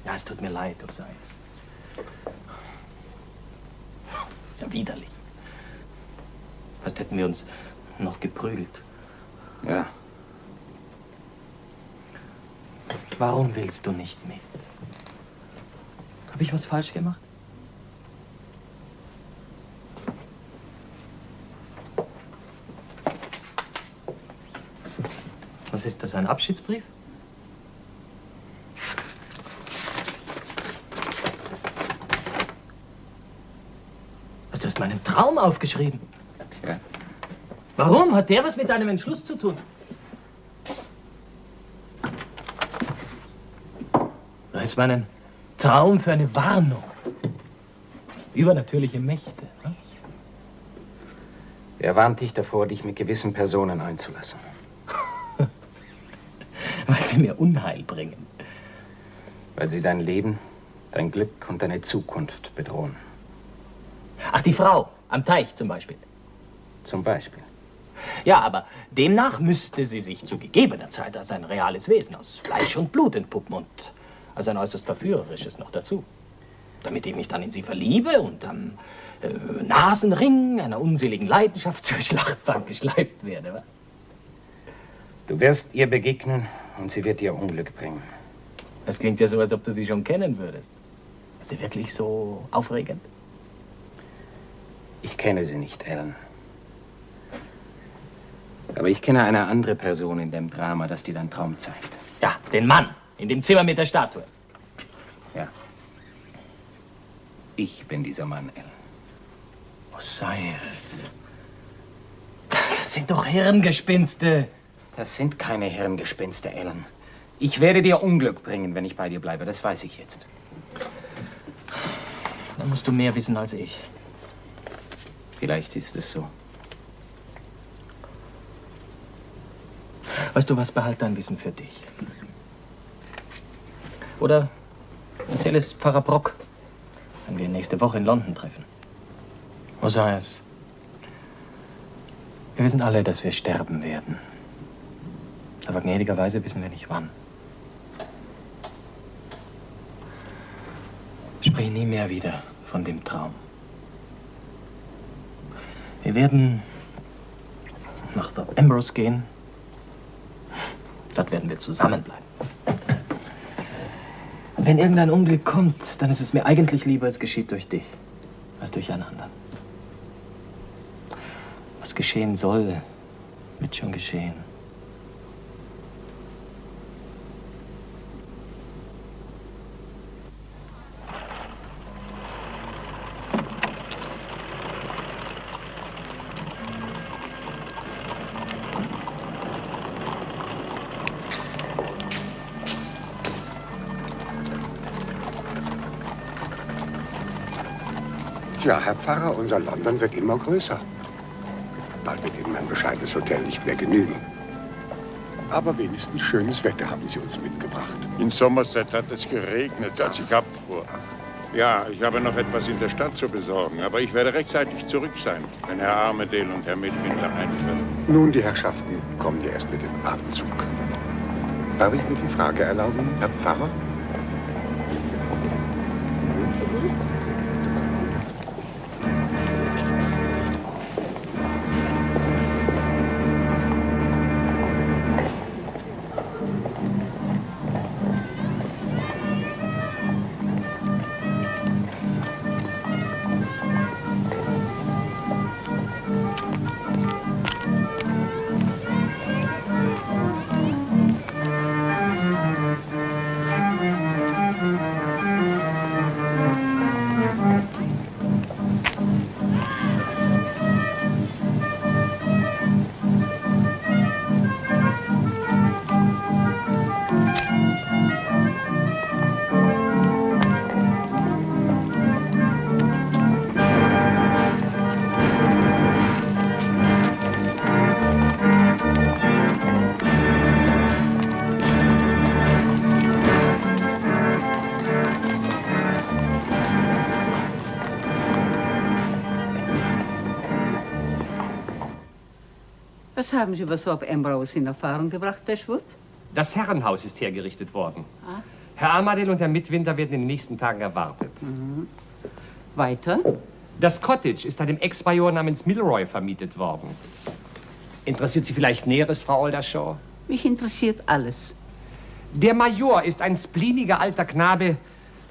Ja, es tut mir leid, Osiris. Ist ja widerlich. Fast hätten wir uns noch geprügelt. Ja. Warum willst du nicht mit? Habe ich was falsch gemacht? Was ist das, ein Abschiedsbrief? Du hast meinen Traum aufgeschrieben. Ja. Warum? Hat der was mit deinem Entschluss zu tun? Du hältst meinen Traum für eine Warnung. Übernatürliche Mächte. Ne? Wer warnt dich davor, dich mit gewissen Personen einzulassen? Weil sie mir Unheil bringen. Weil sie dein Leben, dein Glück und deine Zukunft bedrohen. Ach, die Frau am Teich zum Beispiel. Zum Beispiel. Ja, aber demnach müsste sie sich zu gegebener Zeit als ein reales Wesen aus Fleisch und Blut entpuppen und als ein äußerst verführerisches noch dazu. Damit ich mich dann in sie verliebe und am Nasenring einer unseligen Leidenschaft zur Schlachtbank geschleift werde. Was? Du wirst ihr begegnen und sie wird dir Unglück bringen. Das klingt ja so, als ob du sie schon kennen würdest. Ist sie wirklich so aufregend? Ich kenne sie nicht, Ellen. Aber ich kenne eine andere Person in dem Drama, das dir dein Traum zeigt. Ja, den Mann in dem Zimmer mit der Statue. Ja. Ich bin dieser Mann, Ellen. Osiris. Das sind doch Hirngespinste. Das sind keine Hirngespinste, Ellen. Ich werde dir Unglück bringen, wenn ich bei dir bleibe. Das weiß ich jetzt. Dann musst du mehr wissen als ich. Vielleicht ist es so. Weißt du was, behalt dein Wissen für dich. Oder erzähl es Pfarrer Brock, wenn wir ihn nächste Woche in London treffen. Osiris, wir wissen alle, dass wir sterben werden. Aber gnädigerweise wissen wir nicht wann. Sprich nie mehr wieder von dem Traum. Wir werden nach Thorpe Ambrose gehen. Dort werden wir zusammenbleiben. Und wenn irgendein Unglück kommt, dann ist es mir eigentlich lieber, es geschieht durch dich, als durch einen anderen. Was geschehen soll, wird schon geschehen. Ja, Herr Pfarrer, unser London wird immer größer. Bald wird Ihnen ein bescheidenes Hotel nicht mehr genügen. Aber wenigstens schönes Wetter haben Sie uns mitgebracht. In Somerset hat es geregnet, als ich abfuhr. Ja, ich habe noch etwas in der Stadt zu besorgen, aber ich werde rechtzeitig zurück sein, wenn Herr Armadale und Herr Midwinter eintreffen. Nun, die Herrschaften kommen ja erst mit dem Abendzug. Darf ich mir die Frage erlauben, Herr Pfarrer? Was haben Sie über Thorpe Ambrose in Erfahrung gebracht, Bashwood? Das Herrenhaus ist hergerichtet worden. Ah. Herr Armadale und Herr Midwinter werden in den nächsten Tagen erwartet. Mhm. Weiter? Das Cottage ist einem Ex-Major namens Milroy vermietet worden. Interessiert Sie vielleicht Näheres, Frau Aldershaw? Mich interessiert alles. Der Major ist ein spleeniger alter Knabe,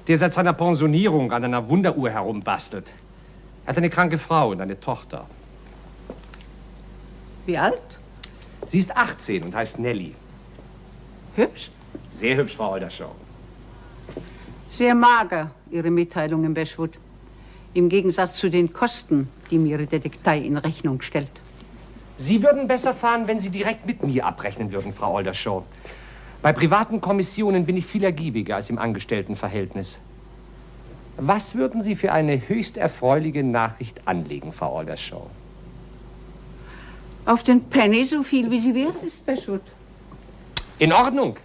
der seit seiner Pensionierung an einer Wunderuhr herumbastelt. Er hat eine kranke Frau und eine Tochter. Wie alt? Sie ist 18 und heißt Nellie. Hübsch? Sehr hübsch, Frau Aldershaw. Sehr mager, Ihre Mitteilungen, Bashwood. Im Gegensatz zu den Kosten, die mir Ihre Detektei in Rechnung stellt. Sie würden besser fahren, wenn Sie direkt mit mir abrechnen würden, Frau Aldershaw. Bei privaten Kommissionen bin ich viel ergiebiger als im Angestelltenverhältnis. Was würden Sie für eine höchst erfreuliche Nachricht anlegen, Frau Aldershaw? Auf den Penny so viel, wie sie wert ist, Bashwood. In Ordnung.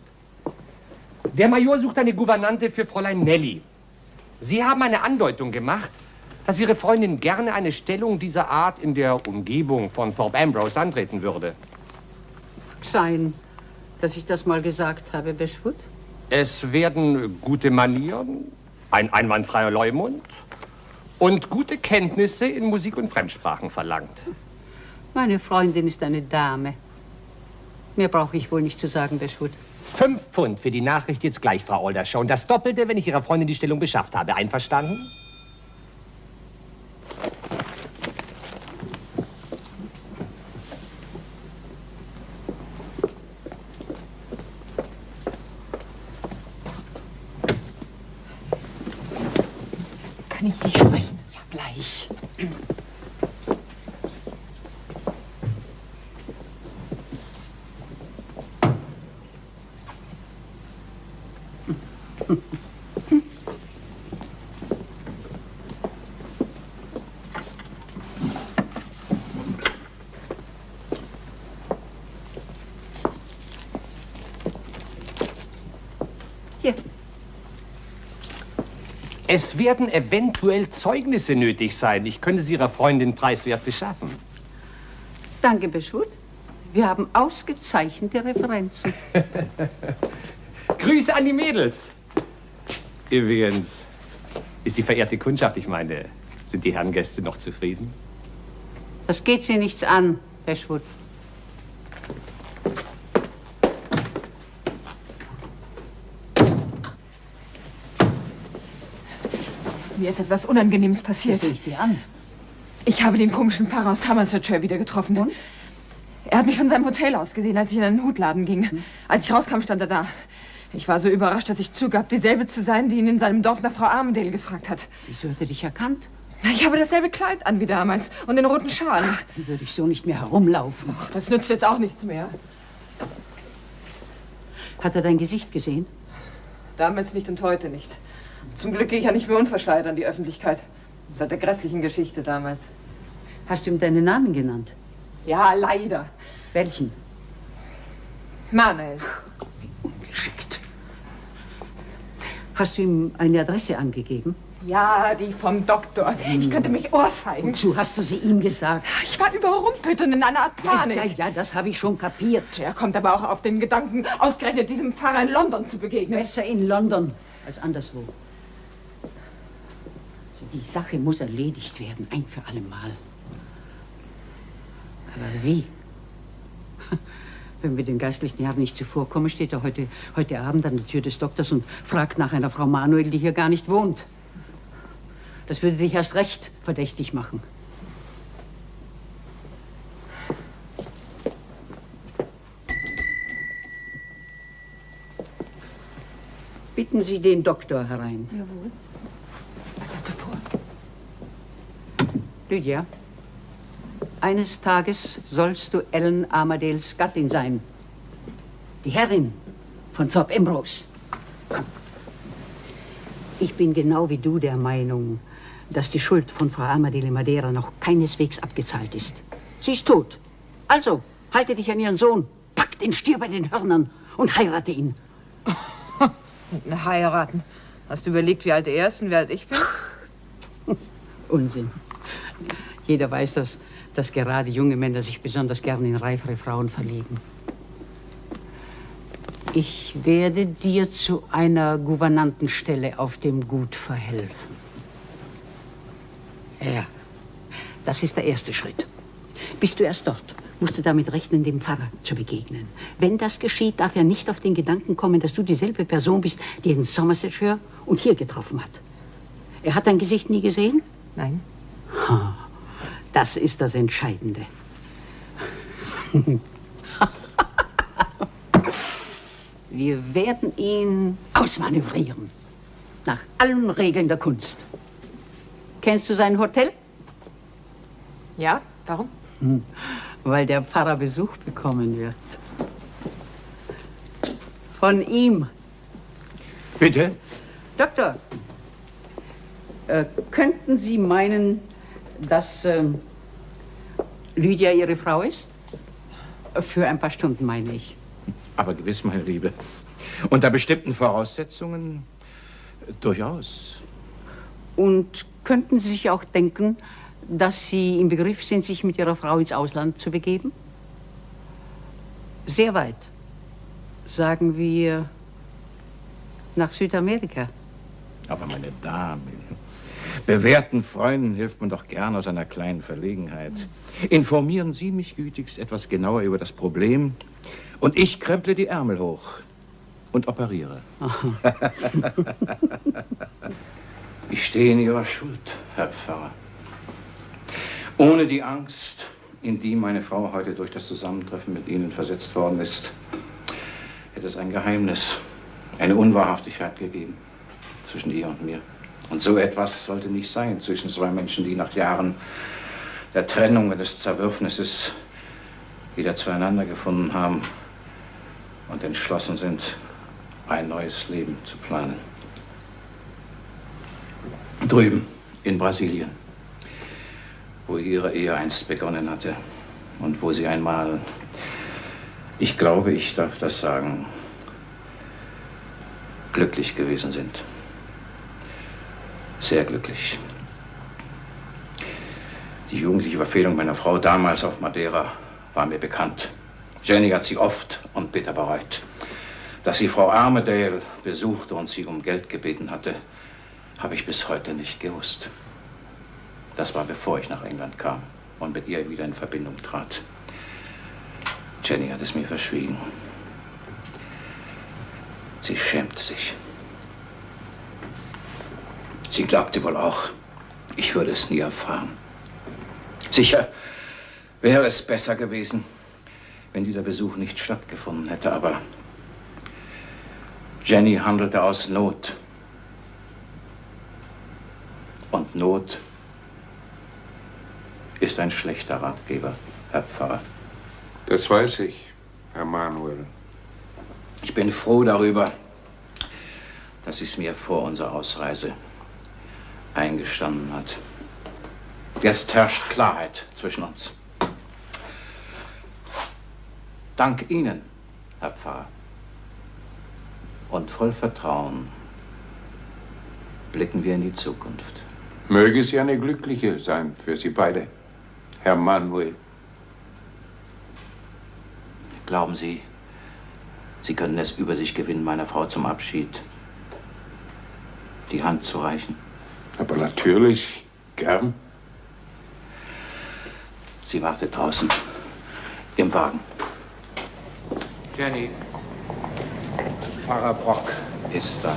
Der Major sucht eine Gouvernante für Fräulein Nellie. Sie haben eine Andeutung gemacht, dass Ihre Freundin gerne eine Stellung dieser Art in der Umgebung von Thorpe Ambrose antreten würde. Sein, dass ich das mal gesagt habe, Bashwood? Es werden gute Manieren, ein einwandfreier Leumund und gute Kenntnisse in Musik und Fremdsprachen verlangt. Meine Freundin ist eine Dame. Mehr brauche ich wohl nicht zu sagen, Bashwood. 5 Pfund für die Nachricht jetzt gleich, Frau Aldershaw. Und das Doppelte, wenn ich Ihrer Freundin die Stellung beschafft habe. Einverstanden? Kann ich Sie sprechen? Ja, gleich. Hier. Es werden eventuell Zeugnisse nötig sein. Ich könnte sie Ihrer Freundin preiswert beschaffen. Danke, Bashwood. Wir haben ausgezeichnete Referenzen. Grüße an die Mädels. Übrigens, ist die verehrte Kundschaft, ich meine, sind die Herrengäste noch zufrieden? Das geht Sie nichts an, Bashwood. Mir ist etwas Unangenehmes passiert. Das sehe ich dir an. Ich habe den komischen Pfarrer aus Somersetshire wieder getroffen. Und? Er hat mich von seinem Hotel aus gesehen, als ich in einen Hutladen ging. Als ich rauskam, stand er da. Ich war so überrascht, dass ich zugab, dieselbe zu sein, die ihn in seinem Dorf nach Frau Armadale gefragt hat. Wieso hat er dich erkannt? Ich habe dasselbe Kleid an wie damals und den roten Schal. Dann würde ich so nicht mehr herumlaufen. Ach, das nützt jetzt auch nichts mehr. Hat er dein Gesicht gesehen? Damals nicht und heute nicht. Zum Glück gehe ich ja nicht mehr unverschleiert an die Öffentlichkeit. Seit der grässlichen Geschichte damals. Hast du ihm deinen Namen genannt? Ja, leider. Welchen? Manuel. Ungeschickt. Hast du ihm eine Adresse angegeben? Ja, die vom Doktor. Ich könnte mich ohrfeigen. Wozu hast du sie ihm gesagt? Ich war überrumpelt und in einer Art Panik. Ja, das habe ich schon kapiert. Er kommt aber auch auf den Gedanken, ausgerechnet diesem Pfarrer in London zu begegnen. Besser in London als anderswo. Die Sache muss erledigt werden, ein für alle Mal. Aber wie? Wenn wir den geistlichen Herrn nicht zuvorkommen, steht er heute Abend an der Tür des Doktors und fragt nach einer Frau Manuel, die hier gar nicht wohnt. Das würde dich erst recht verdächtig machen. Bitten Sie den Doktor herein. Jawohl. Was hast du vor? Lydia, eines Tages sollst du Ellen Armadales Gattin sein. Die Herrin von Thorpe Ambrose. Komm. Ich bin genau wie du der Meinung, dass die Schuld von Frau Armadale Madeira noch keineswegs abgezahlt ist. Sie ist tot. Also, halte dich an ihren Sohn, pack den Stier bei den Hörnern und heirate ihn. Heiraten? Hast du überlegt, wie alt er ist und wie alt ich bin? Unsinn. Jeder weiß, dass dass gerade junge Männer sich besonders gern in reifere Frauen verlieben. Ich werde dir zu einer Gouvernantenstelle auf dem Gut verhelfen. Ja, das ist der erste Schritt. Bist du erst dort, musst du damit rechnen, dem Pfarrer zu begegnen. Wenn das geschieht, darf er nicht auf den Gedanken kommen, dass du dieselbe Person bist, die ihn in Somersetshire und hier getroffen hat. Er hat dein Gesicht nie gesehen? Nein. Das ist das Entscheidende. Wir werden ihn ausmanövrieren. Nach allen Regeln der Kunst. Kennst du sein Hotel? Ja, warum? Weil der Pfarrer Besuch bekommen wird. Von ihm. Bitte? Doktor, könnten Sie meinen, dass Lydia Ihre Frau ist? Für ein paar Stunden, meine ich. Aber gewiss, meine Liebe. Unter bestimmten Voraussetzungen durchaus. Und könnten Sie sich auch denken, dass Sie im Begriff sind, sich mit Ihrer Frau ins Ausland zu begeben? Sehr weit. Sagen wir nach Südamerika. Aber meine Damen, bewährten Freunden hilft man doch gern aus einer kleinen Verlegenheit. Informieren Sie mich gütigst etwas genauer über das Problem und ich kremple die Ärmel hoch und operiere. Ich stehe in Ihrer Schuld, Herr Pfarrer. Ohne die Angst, in die meine Frau heute durch das Zusammentreffen mit Ihnen versetzt worden ist, hätte es ein Geheimnis, eine Unwahrhaftigkeit gegeben zwischen ihr und mir. Und so etwas sollte nicht sein zwischen zwei Menschen, die nach Jahren der Trennung und des Zerwürfnisses wieder zueinander gefunden haben und entschlossen sind, ein neues Leben zu planen. Drüben in Brasilien, wo ihre Ehe einst begonnen hatte und wo sie einmal, ich glaube, ich darf das sagen, glücklich gewesen sind. Sehr glücklich. Die jugendliche Verfehlung meiner Frau damals auf Madeira war mir bekannt. Jenny hat sie oft und bitter bereut. Dass sie Frau Armadale besuchte und sie um Geld gebeten hatte, habe ich bis heute nicht gewusst. Das war bevor ich nach England kam und mit ihr wieder in Verbindung trat. Jenny hat es mir verschwiegen. Sie schämte sich. Sie glaubte wohl auch, ich würde es nie erfahren. Sicher wäre es besser gewesen, wenn dieser Besuch nicht stattgefunden hätte, aber Jenny handelte aus Not. Und Not ist ein schlechter Ratgeber, Herr Pfarrer. Das weiß ich, Herr Manuel. Ich bin froh darüber, dass sie es mir vor unserer Ausreise eingestanden hat. Jetzt herrscht Klarheit zwischen uns. Dank Ihnen, Herr Pfarrer. Und voll Vertrauen blicken wir in die Zukunft. Möge sie eine glückliche sein für Sie beide, Herr Manuel. Glauben Sie, Sie können es über sich gewinnen, meiner Frau zum Abschied die Hand zu reichen? Aber natürlich, gern. Sie wartet draußen im Wagen. Jenny, Pfarrer Brock ist da.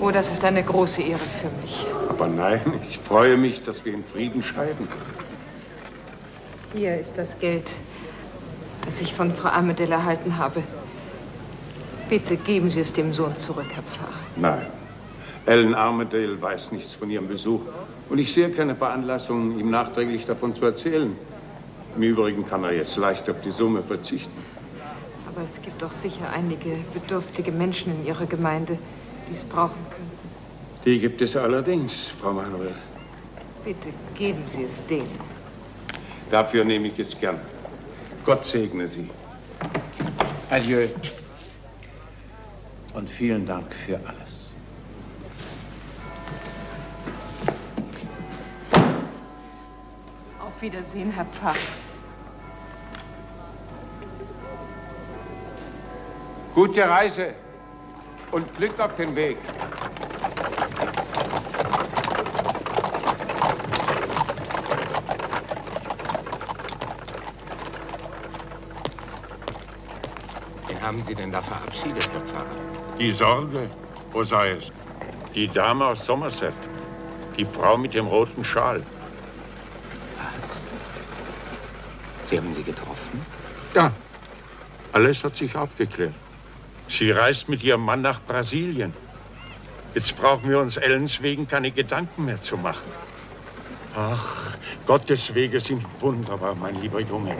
Oh, das ist eine große Ehre für mich. Aber nein, ich freue mich, dass wir in Frieden scheiden. Hier ist das Geld, das ich von Frau Armadale erhalten habe. Bitte geben Sie es dem Sohn zurück, Herr Pfarrer. Nein. Ellen Armadale weiß nichts von Ihrem Besuch. Und ich sehe keine Veranlassung, ihm nachträglich davon zu erzählen. Im Übrigen kann er jetzt leicht auf die Summe verzichten. Aber es gibt doch sicher einige bedürftige Menschen in Ihrer Gemeinde, die es brauchen könnten. Die gibt es allerdings, Frau Manuel. Bitte geben Sie es denen. Dafür nehme ich es gern. Gott segne Sie. Adieu. Und vielen Dank für alles. Auf Auf Wiedersehen, Herr Pfarrer. Gute Reise und Glück auf den Weg. Wen haben Sie denn da verabschiedet, Herr Pfarrer? Die Sorge, wo sei es? Die Dame aus Somerset. Die Frau mit dem roten Schal. Was? Sie haben sie getroffen? Ja. Alles hat sich aufgeklärt. Sie reist mit ihrem Mann nach Brasilien. Jetzt brauchen wir uns Ellens wegen keine Gedanken mehr zu machen. Ach, Gottes Wege sind wunderbar, mein lieber Junge.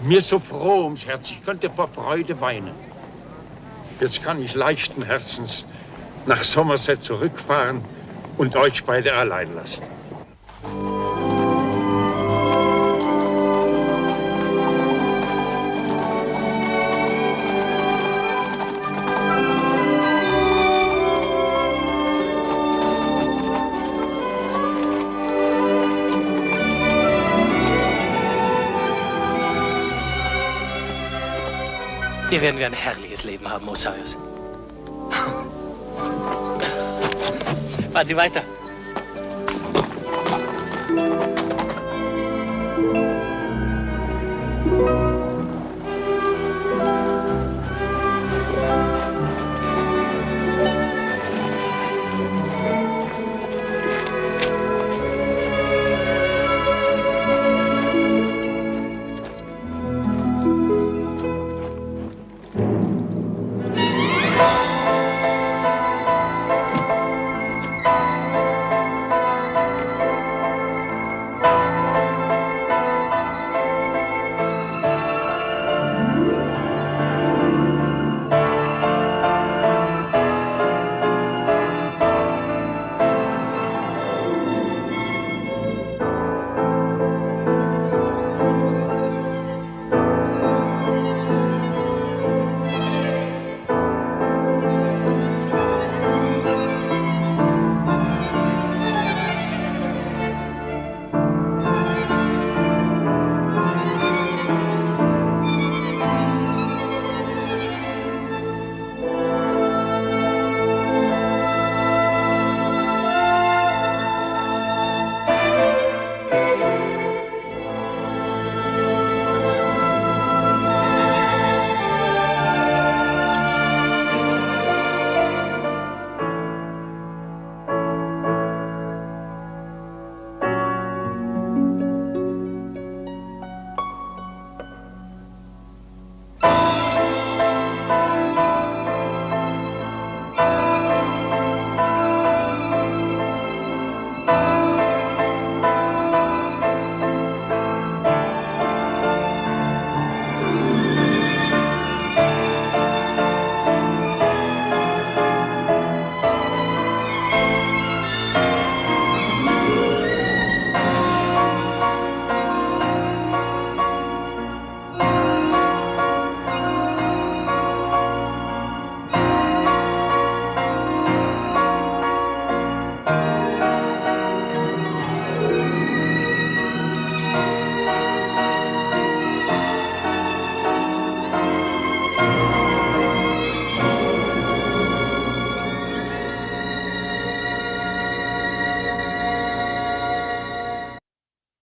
Mir ist so froh ums Herz, ich könnte vor Freude weinen. Jetzt kann ich leichten Herzens nach Somerset zurückfahren und euch beide allein lassen. Hier werden wir ein herrliches Leben haben, Osiris. Fahren Sie weiter.